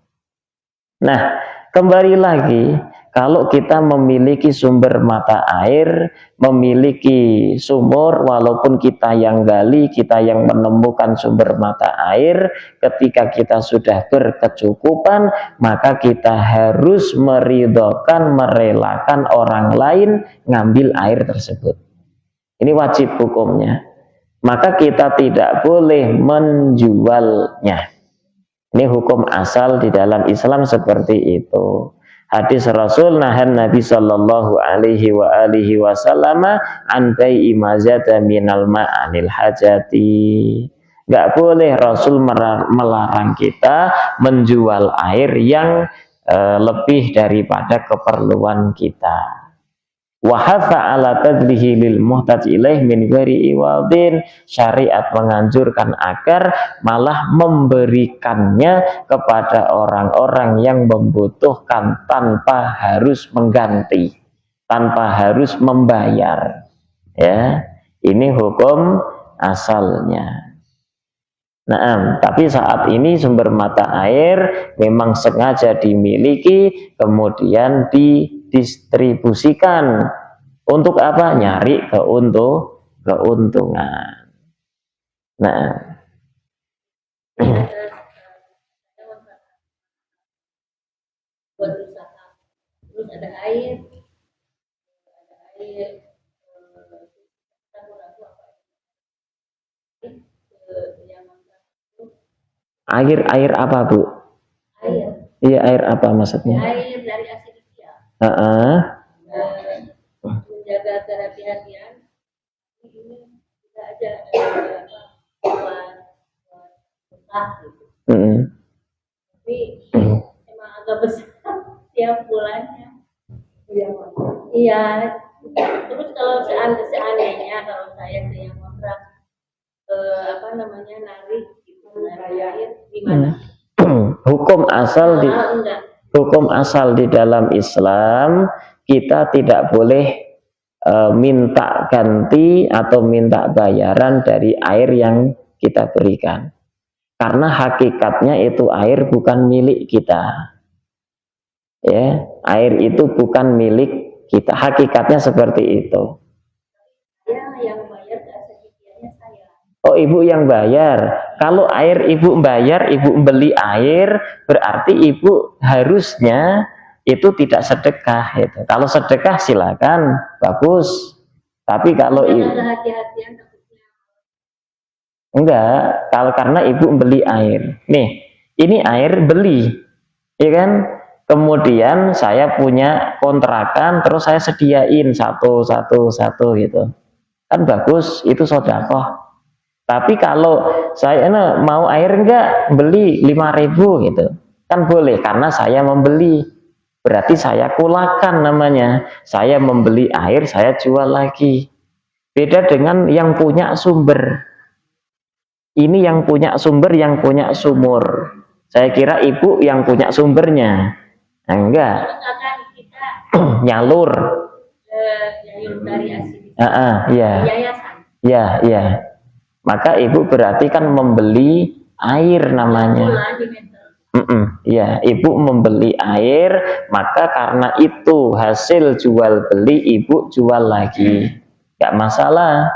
A: Nah, kembali lagi, kalau kita memiliki sumber mata air, memiliki sumur, walaupun kita yang gali, kita yang menemukan sumber mata air, ketika kita sudah berkecukupan, maka kita harus meridhokan, merelakan orang lain ngambil air tersebut. Ini wajib hukumnya. Maka kita tidak boleh menjualnya. Ini hukum asal di dalam Islam seperti itu. Hadis Rasul nahan Nabi sallallahu alaihi wasallam an bai'i mazada minal ma'anil hajati. Enggak boleh Rasul melarang kita menjual air yang lebih daripada keperluan kita. Wa hatha ala tadlihi lil muhtaj ilaih min ghairi iwadin. Syariat menganjurkan agar malah memberikannya kepada orang-orang yang membutuhkan tanpa harus mengganti, tanpa harus membayar ya. Ini hukum asalnya. Nah, tapi saat ini sumber mata air memang sengaja dimiliki, kemudian didistribusikan untuk apa? Nyari keuntungan. Nah,
B: buat usaha, terus ada air
A: air apa Bu?
B: Air.
A: Iya, air apa maksudnya?
B: Air dari Asidikya. Menjaga kehati-hatian. Ini tidak aja buat gitu. Tapi emang agak besar tiap bulannya. Iya. Terus kalau seandainya kalau saya ke yang kontrak narik gitu, air gimana?
A: Hukum asal di dalam Islam, kita tidak boleh minta ganti atau minta bayaran dari air yang kita berikan, karena hakikatnya itu air bukan milik kita ya. Air itu bukan milik kita, hakikatnya seperti itu.
B: Yang bayar saya.
A: Oh, ibu yang bayar. Kalau air ibu bayar, ibu beli air, berarti ibu harusnya itu tidak sedekah itu. Kalau sedekah silakan, bagus. Tapi kalau enggak, kalau karena ibu beli air. Nih, ini air beli, ya kan? Kemudian saya punya kontrakan, terus saya sediain satu gitu. Kan bagus, itu sedekah. Tapi kalau saya mau air enggak, beli 5.000 gitu. Kan boleh, karena saya membeli. Berarti saya kulakan namanya. Saya membeli air, saya jual lagi. Beda dengan yang punya sumber. Ini yang punya sumber, yang punya sumur. Saya kira ibu yang punya sumbernya. Nah, enggak. Nyalur. Dari iya. Iya. Maka ibu berarti kan membeli air namanya. Iya, ibu membeli air, maka karena itu hasil jual beli, ibu jual lagi, nggak masalah,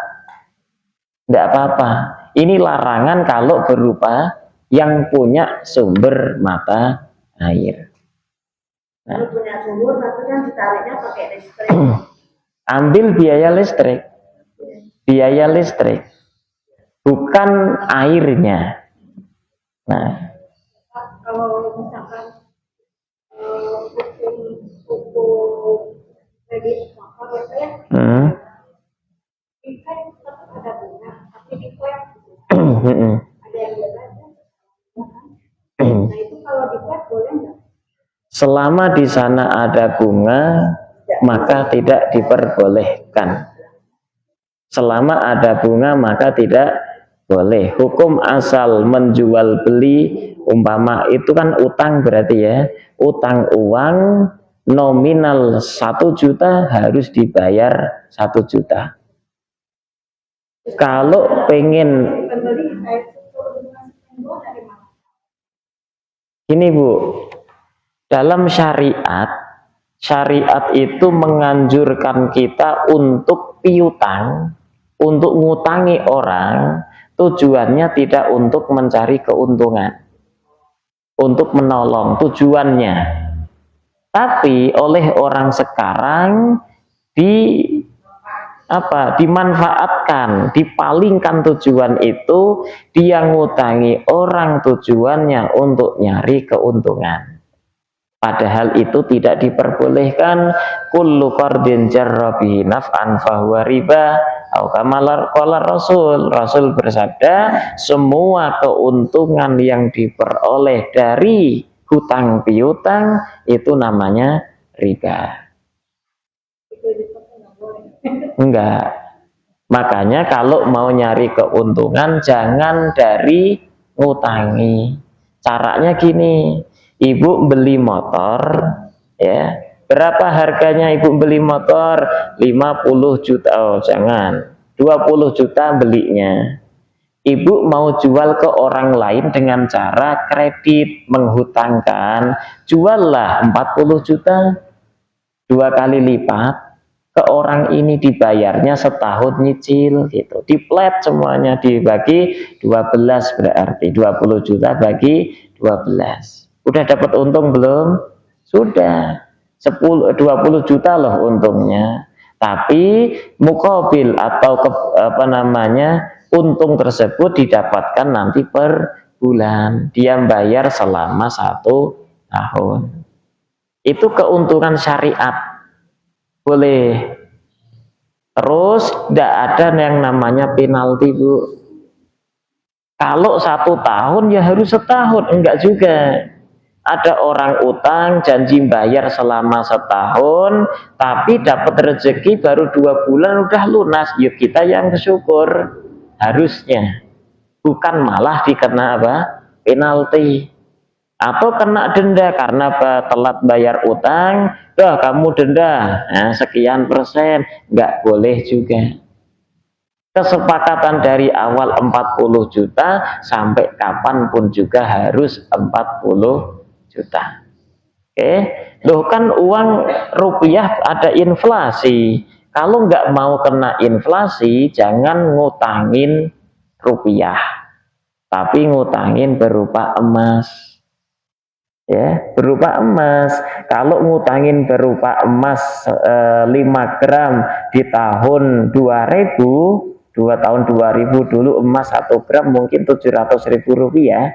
A: nggak apa-apa. Ini larangan kalau berupa yang punya sumber mata air. Nah, punya sumur tapi kan ditariknya pakai listrik. Ambil biaya listrik, bukan airnya. Nah,
B: kalau misalkan untuk kredit motor ya, kan tetap ada bunga, tapi di flat ada yang beda. Nah itu kalau di flat boleh nggak?
A: Selama di sana ada bunga, maka tidak diperbolehkan. Selama ada bunga, maka tidak boleh. Hukum asal menjual beli, umpama itu kan utang berarti ya, utang uang nominal 1 juta harus dibayar 1 juta. Kalau pengen
B: Pembeli saya suruh dengan sembuh dari mana?
A: ini Bu, dalam syariat itu menganjurkan kita untuk piutang, untuk ngutangi orang, tujuannya tidak untuk mencari keuntungan, untuk menolong tujuannya. Tapi oleh orang sekarang dimanfaatkan, dipalingkan tujuan itu, dia ngutangi orang tujuannya untuk nyari keuntungan. Padahal itu tidak diperbolehkan. Kullu qardin jarra bihi naf'an fahuwa riba. Atau kama Rasul bersabda, semua keuntungan yang diperoleh dari hutang piutang itu namanya riba. Enggak. Makanya kalau mau nyari keuntungan jangan dari ngutangi. Caranya gini, ibu beli motor, ya. Berapa harganya ibu beli motor? 50 juta. Oh, jangan. 20 juta belinya. Ibu mau jual ke orang lain dengan cara kredit, menghutangkan. Juallah 40 juta. 2 kali lipat. Ke orang ini dibayarnya setahun nyicil gitu, diplet semuanya, dibagi 12 berarti 20 juta bagi 12. Udah dapat untung belum? Sudah. 20 juta loh untungnya. Tapi mukobil atau untung tersebut didapatkan nanti per bulan. Dia bayar selama 1 tahun. Itu keuntungan syariat. Boleh. Terus tidak ada yang namanya penalti Bu. Kalau 1 tahun ya harus setahun, enggak juga. Ada orang utang janji bayar selama setahun, tapi dapat rezeki baru 2 bulan udah lunas. Yuk kita yang bersyukur harusnya, bukan malah dikena apa? Penalti. Atau kena denda karena telat bayar utang, dah kamu denda sekian persen, nggak boleh juga. Kesepakatan dari awal 40 juta sampai kapanpun juga harus 40 juta. Oke, loh kan uang rupiah ada inflasi. Kalau nggak mau kena inflasi, jangan ngutangin rupiah, tapi ngutangin berupa emas. Ya, berupa emas. Kalau ngutangin berupa emas 5 gram di tahun 2000, 2 tahun 2000 dulu emas 1 gram mungkin 700.000 rupiah,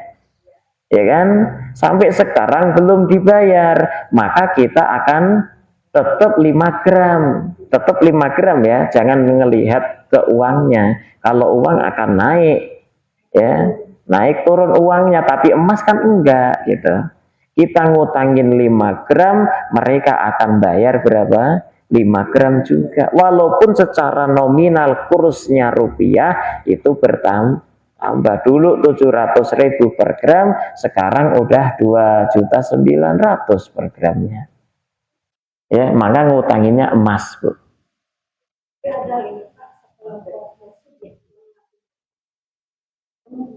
A: ya kan? Sampai sekarang belum dibayar, maka kita akan tetap 5 gram, tetap 5 gram ya. Jangan melihat ke uangnya. Kalau uang akan naik, ya, naik turun uangnya, tapi emas kan enggak gitu. Kita ngutangin 5 gram, mereka akan bayar berapa? 5 gram juga. Walaupun secara nominal kursnya rupiah itu bertambah. Dulu 700.000 per gram, sekarang udah 2.900.000 per gramnya. Ya, maka ngutanginnya emas, Bu.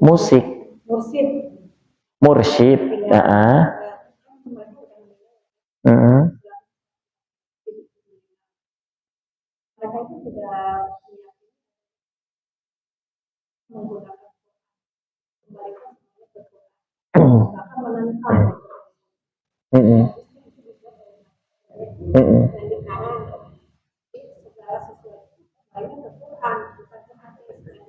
A: Musik. Mursyid.
B: Mereka itu tidak menggunakan kembalikan maka menentang dan sekarang segala sesuatu lainnya ke Quran bukan ke hadis.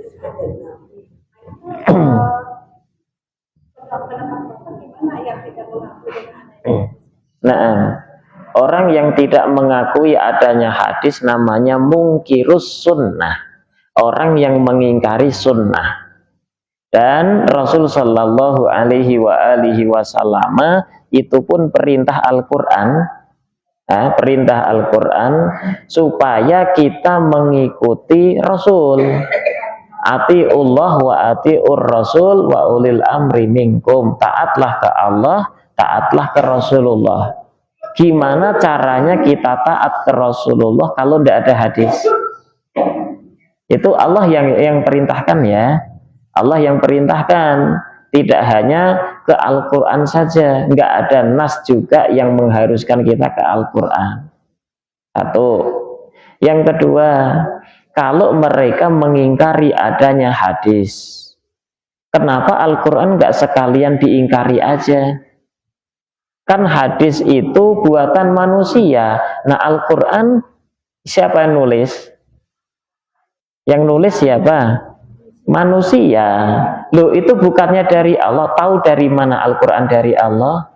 B: Pendapat gimana yang tidak mengakui dengan adanya?
A: Nah, orang yang tidak mengakui adanya hadis namanya mungkirus sunnah, orang yang mengingkari sunnah. Dan Rasul Shallallahu Alaihi Wasallam itu pun perintah Al-Quran, supaya kita mengikuti Rasul. atiullah wa atiur rasul wa ulil amri minkum. Taatlah ke Allah, taatlah ke Rasulullah. Gimana caranya kita taat ke Rasulullah kalau tidak ada hadis? Itu Allah yang perintahkan ya. Allah yang perintahkan, tidak hanya ke Al-Quran saja, nggak ada nas juga yang mengharuskan kita ke Al-Quran. Satu. Yang kedua, kalau mereka mengingkari adanya hadis, kenapa Al-Quran nggak sekalian diingkari aja? Kan hadis itu buatan manusia. Nah, Al-Quran siapa yang nulis? Yang nulis siapa? Manusia. Loh, itu bukannya dari Allah. Tahu dari mana Al-Quran dari Allah?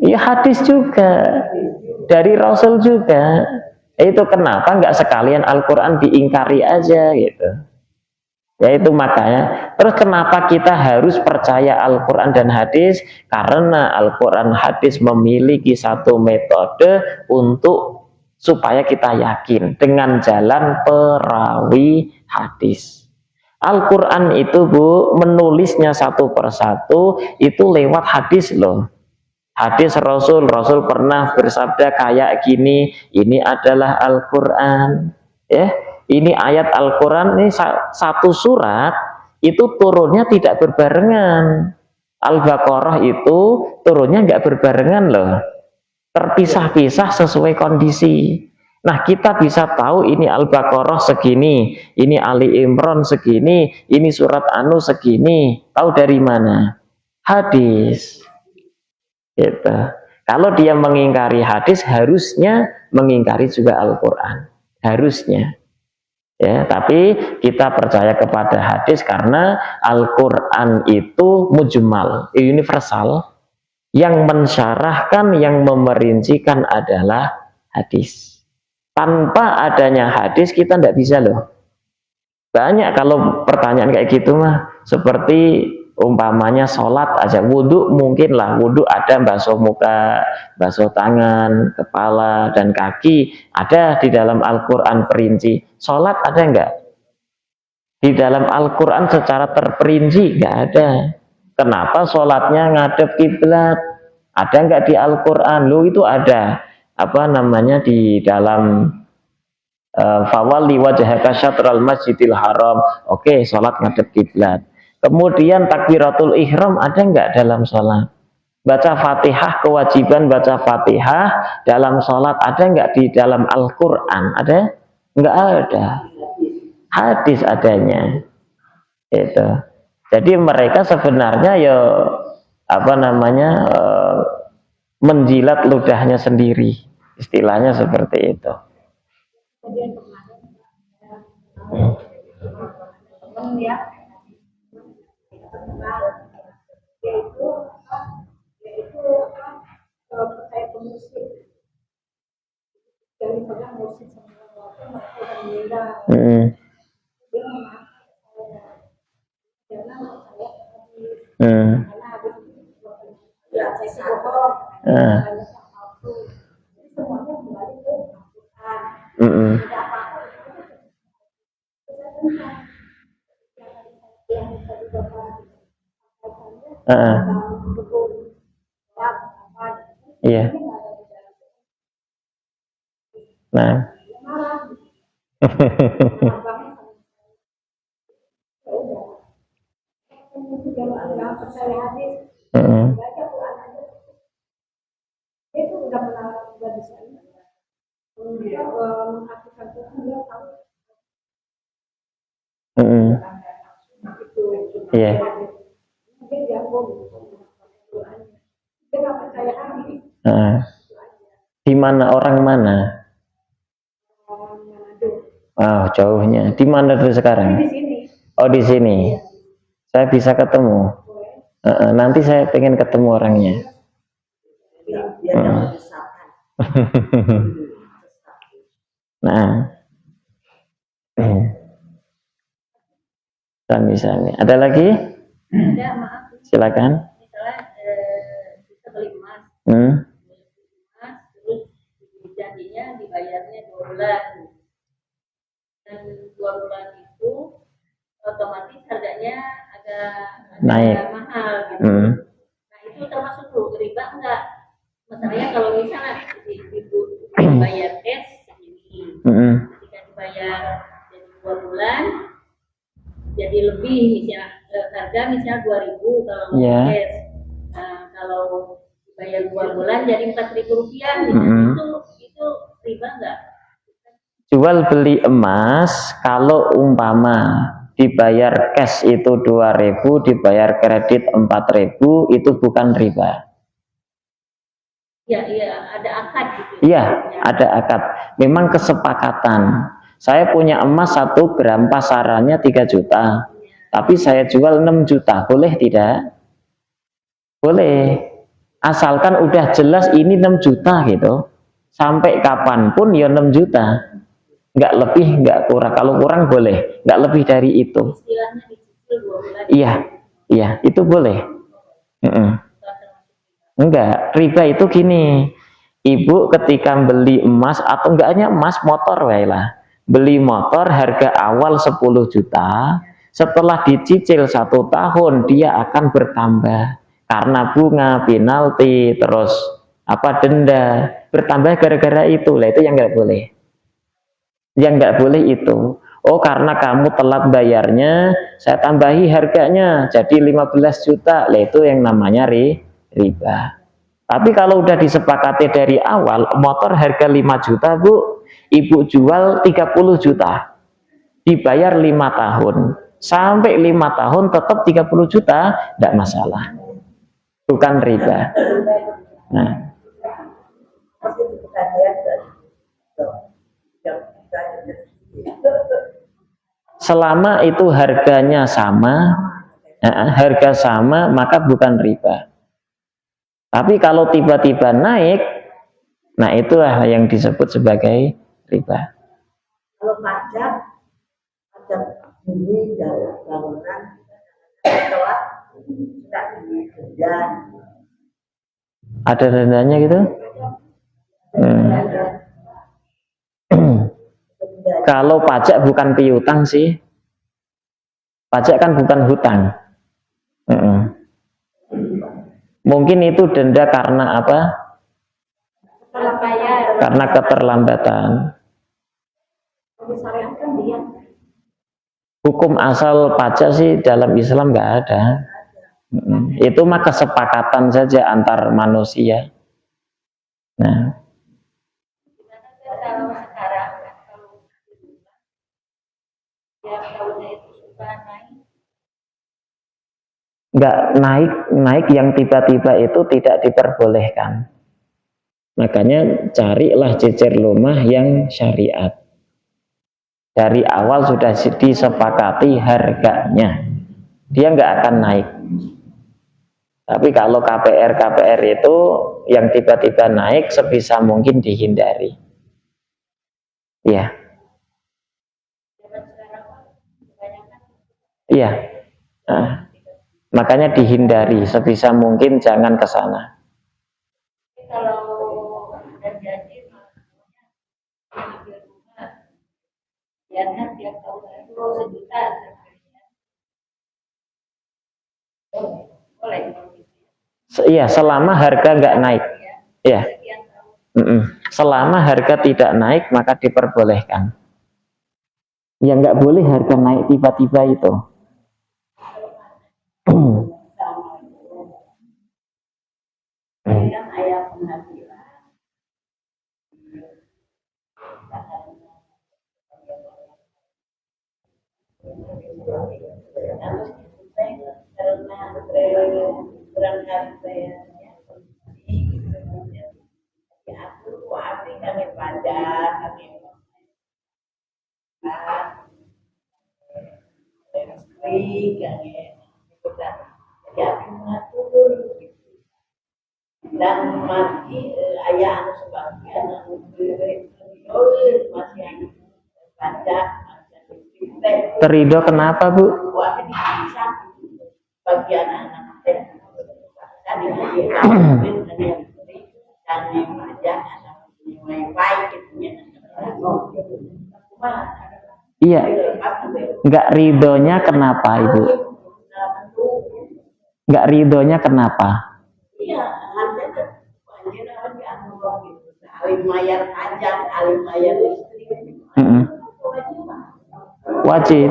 A: Ya hadis juga, dari Rasul juga. Itu kenapa nggak sekalian Al-Quran diingkari aja gitu? Ya itu makanya. Terus kenapa kita harus percaya Al-Quran dan hadis? Karena Al-Quran hadis memiliki satu metode untuk supaya kita yakin dengan jalan perawi hadis. Al-Quran itu Bu, menulisnya satu persatu itu lewat hadis loh. Hadis Rasul pernah bersabda kayak gini, ini adalah Al-Quran. Ya, ini ayat Al-Quran, ini satu surat itu turunnya tidak berbarengan. Al-Baqarah itu turunnya nggak berbarengan loh, terpisah-pisah sesuai kondisi. Nah, kita bisa tahu ini Al-Baqarah segini, ini Ali Imran segini, ini surat Anu segini. Tahu dari mana? Hadis. Gitu. Kalau dia mengingkari hadis, harusnya mengingkari juga Al-Quran. Harusnya. Ya, tapi kita percaya kepada hadis karena Al-Quran itu mujmal, universal. Yang mensyarahkan, yang memerincikan adalah hadis. Tanpa adanya hadis kita tidak bisa loh. Banyak kalau pertanyaan kayak gitu mah, seperti umpamanya sholat aja, wudhu mungkin lah, wudhu ada basuh muka, basuh tangan, kepala, dan kaki, ada di dalam Al-Quran perinci. Sholat ada enggak? Di dalam Al-Quran secara terperinci enggak ada. Kenapa sholatnya ngadep kiblat? Ada enggak di Al-Quran? Loh itu ada. Apa namanya di dalam fawalli wajhaka syatral masjidil haram. Oke, sholat ngadep kiblat. Kemudian takbiratul ihram ada enggak dalam sholat? Baca Fatihah, kewajiban baca Fatihah dalam sholat ada enggak di dalam Al-Quran? Ada? Enggak ada. Hadis adanya. Itu. Jadi mereka sebenarnya ya apa namanya menjilat ludahnya sendiri. Istilahnya seperti itu.
B: Kemudian kemarin teman ya, yaitu percaya pemusik dari pegang musik semua waktu mereka akan meninggal. Dia mengatakan karena saya karena habis ya saya bohong banyak yang palsu, jadi semuanya kembali ke Al-Quran. Tidak apa-apa yang tadi Bapak sampaikannya mendukung apa
A: iya. Nah.
B: Itu udah udah bisa mengartikan Tuhan, dia tahu
A: Iya.
B: mungkin dia nggak percaya hadis.
A: Di mana orang mana? Oh, jauhnya. Di mana tuh sekarang?
B: Di sini.
A: Oh, di sini. Saya bisa ketemu. Nanti saya pengen ketemu orangnya. Nah, sami. Ada lagi?
B: Ada, maaf.
A: Silakan.
B: Misalnya kita beli emas, terus janjinya dibayarnya 2 bulan. dan 2 bulan itu otomatis harganya agak
A: naik.
B: mahal gitu. Nah itu termasuk riba enggak? Masalahnya kalau misalnya dibayar cash segini, ketika dibayar jadi 2 bulan jadi lebih, misalnya harga misalnya 2.000 kalau cash. Nah, kalau dibayar 2 bulan jadi 4.000 rupiah, itu riba enggak?
A: Jual beli emas kalau umpama dibayar cash itu 2.000, dibayar kredit 4.000, itu bukan riba.
B: Iya, ada akad gitu.
A: Iya, ada akad. Memang kesepakatan. Saya punya emas 1 gram, pasarannya 3 juta. Tapi saya jual 6 juta, boleh tidak? Boleh. Asalkan udah jelas ini 6 juta gitu. Sampai kapanpun ya 6 juta. Nggak lebih, nggak kurang. Kalau kurang boleh, nggak lebih dari itu.
B: Istilahnya dicicil 2 bulan.
A: Iya, itu boleh. Enggak, riba itu gini. Ibu ketika beli emas atau enggak hanya emas, motor lah. Beli motor harga awal 10 juta, setelah dicicil 1 tahun dia akan bertambah karena bunga, penalti, terus denda bertambah gara-gara itu. Lah itu yang nggak boleh. Yang nggak boleh itu. Oh, karena kamu telat bayarnya, saya tambahi harganya jadi 15 juta. Lah itu yang namanya riba. Tapi kalau udah disepakati dari awal, motor harga 5 juta, Bu, Ibu jual 30 juta. Dibayar 5 tahun. Sampai 5 tahun tetap 30 juta, tidak masalah. Bukan riba. Nah. Selama itu harganya sama, harga sama, maka bukan riba. Tapi kalau tiba-tiba naik, nah itulah yang disebut sebagai riba.
C: Kalau pajak bumi dan bangunan setelah tidak didenda.
A: Ada dendanya gitu? Kalau pajak bukan piutang sih. Pajak kan bukan hutang. Mungkin itu denda karena apa? Karena keterlambatan. Hukum asal pajak sih dalam Islam nggak ada. Itu mah kesepakatan saja antar manusia. Nah,
B: kalau sekarang kalau ya tahunnya itu sudah
A: nggak naik yang tiba-tiba itu tidak diperbolehkan. Makanya carilah cecer rumah yang syariat. Dari awal sudah disepakati harganya, dia nggak akan naik. Tapi kalau KPR itu yang tiba-tiba naik sebisa mungkin dihindari. Iya. Iya. Nah, makanya dihindari sebisa mungkin, jangan ke sana.
B: Kalau udah jadi biarnya tiap tahun itu 1 juta. Boleh.
A: Iya, selama harga nggak naik. Iya. Selama harga tidak naik maka diperbolehkan. Ya nggak boleh harga naik tiba-tiba itu.
C: Berangkat bayarnya aku arti kami pajak kami listrik kami ya mengatur dan mati ayah anu sebagian anu masih pajak
A: Terido kenapa, Bu?
C: bagian anak
A: Iya, nggak ridhonya kenapa Ibu? Nggak ridhonya kenapa?
C: Iya, harusnya kan wajib harus diatur gitu. Alim bayar pajak, alim bayar listrik.
A: Wajib.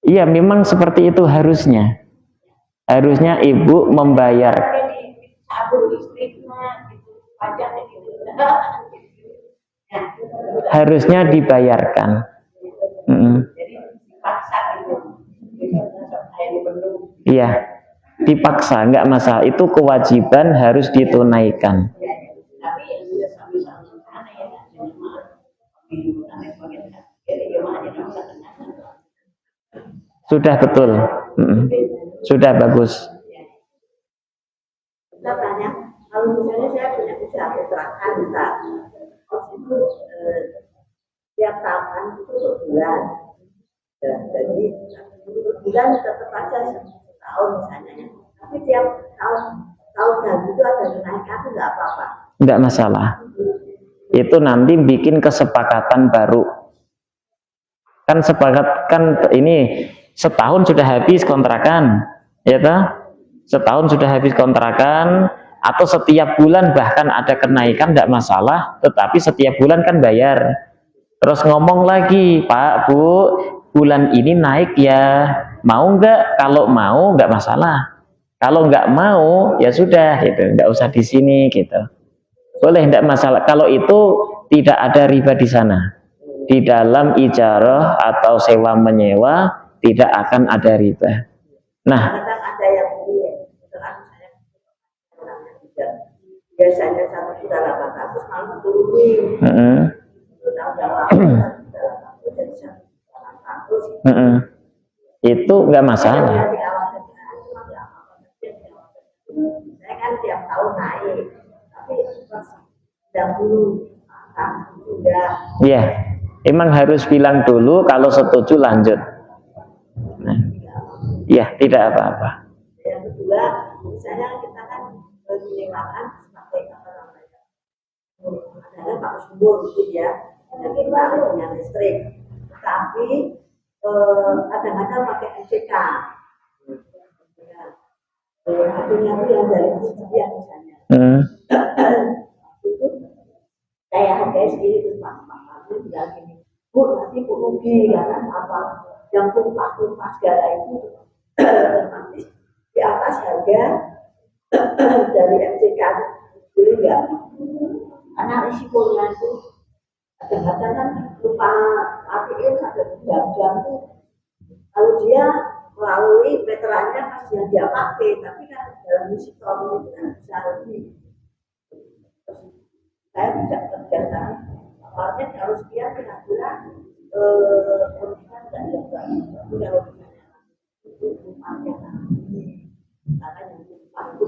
A: Iya, memang seperti itu harusnya. Harusnya Ibu membayar.
C: Atur listriknya, pajaknya gitu.
A: Harusnya dibayarkan.
C: Jadi dipaksa gitu.
A: Iya, dipaksa, nggak masalah. Itu kewajiban harus ditunaikan.
C: Tapi yang sudah sama-sama sana ya,
A: Sudah betul. Sudah bagus.
B: Kita tanya, kalau misalnya saya punya usaha kontrakan, terus itu tiap tahun itu per bulan, jadi per bulan tetap aja setahun misalnya, tapi tiap tahun ganti itu ada kenaikan itu nggak apa-apa.
A: Nggak masalah. Itu nanti bikin kesepakatan baru. Kan sepakat kan ini setahun sudah habis kontrakan, ya toh? Setahun sudah habis kontrakan, atau setiap bulan bahkan ada kenaikan, tidak masalah, tetapi setiap bulan kan bayar. Terus ngomong lagi, Pak, Bu, bulan ini naik ya, mau nggak? Kalau mau nggak masalah, kalau nggak mau ya sudah, gitu, nggak usah di sini, gitu. Boleh, tidak masalah. Kalau itu tidak ada riba di sana. Di dalam ijarah atau sewa menyewa tidak akan ada riba. Nah,
B: Kadang ada yang ini, misalkan saya biasanya 1.800 malah turunin.
A: Itu nggak masalah.
B: Saya kan tiap tahun naik, tapi dahulu sudah.
A: Iya, emang harus bilang dulu, kalau setuju lanjut. Nah, ya tidak apa-apa.
B: Yang kedua, misalnya kita kan menyewakan pakai apa namanya, ada Pak Sumur gitu ya, dan kita punya listrik, tapi kadang-kadang pakai MCK. Artinya itu yang dari persediaan misalnya. Itu saya hargai sendiri terus Pak bilang gini, Bu nanti Bu rugi karena apa? Yang tumpah segala itu otomatis di atas harga dari MCK beli enggak? Karena risikonya itu kadang-kadang kan lupa ATM sampai jam-jam itu kalau dia melalui meterannya pas dia pakai, tapi kan dalam isi tahun itu kan bisa lebih. Saya tidak kerja sana, awalnya kalau sekian kira-kira perusahaan tidak dilakukan, punya urusannya itu rumahnya karena yang itu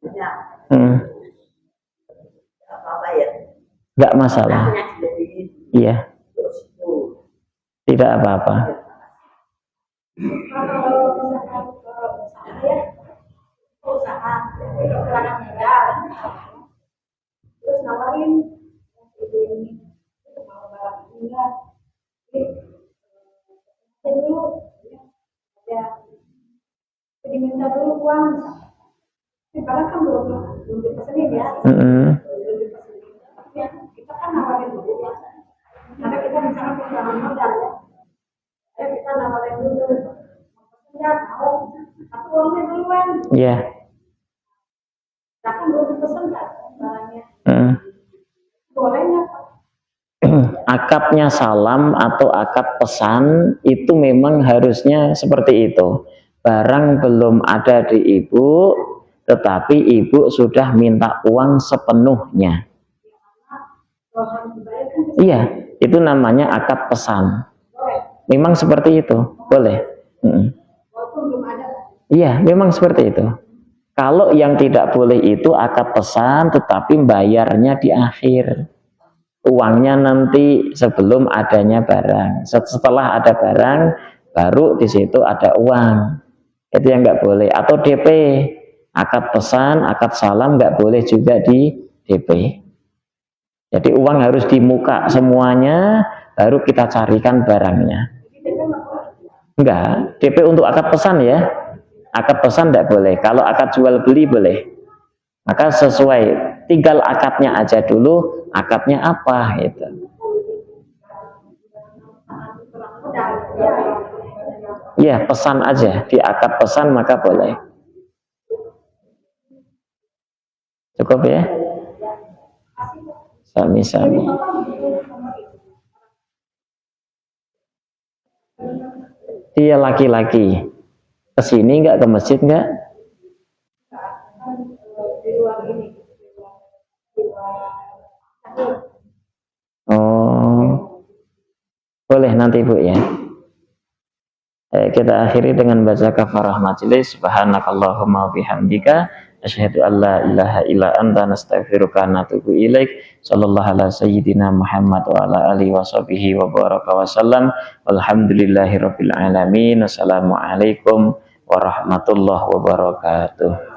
B: banyak apa ya?
A: Nggak masalah. Iya. Tidak apa-apa.
B: Kalau misalkan saya usaha kelana muda, terus nawarin ini mau balap enggak, dulu ya, jadi minta dulu uang, karena kan belum dipesenin ya, kita kan nawarin dulu ya, karena kita misalkan penjualan modal ya, kita nawarin dulu. Ya, mau, aku uangnya duluan.
A: Iya.
B: Kan belum dipesan kan barangnya. Boleh nggak Pak?
A: Akadnya salam atau akad pesan itu memang harusnya seperti itu. Barang belum ada di Ibu, tetapi Ibu sudah minta uang sepenuhnya. Iya, itu namanya akad pesan. Memang seperti itu, boleh. Iya, memang seperti itu. Kalau yang tidak boleh itu akad pesan, tetapi bayarnya di akhir. Uangnya nanti sebelum adanya barang. Setelah ada barang, baru di situ ada uang. Itu yang nggak boleh. Atau DP, akad pesan, akad salam nggak boleh juga di DP. Jadi uang harus di muka semuanya, baru kita carikan barangnya. Enggak, DP untuk akad pesan ya. Akad pesan tidak boleh. Kalau akad jual beli boleh. Maka sesuai, tinggal akadnya aja dulu, akadnya apa gitu. Ya, pesan aja, di akad pesan maka boleh. Cukup ya? Sami-sami. Dia laki-laki. Kesini enggak, ke masjid enggak? Oh, boleh nanti Bu ya. Kita akhiri dengan baca kafarah majelis. Subhanakallahumma bihamdika asyhadu an la ilaha illa anta nastaghfiruka wa natubu ilaik. Sallallahu ala sayyidina Muhammad wa ala alihi washabihi wa baraka wasallam. Walhamdulillahirabbil alamin. Assalamualaikum warahmatullahi wabarakatuh.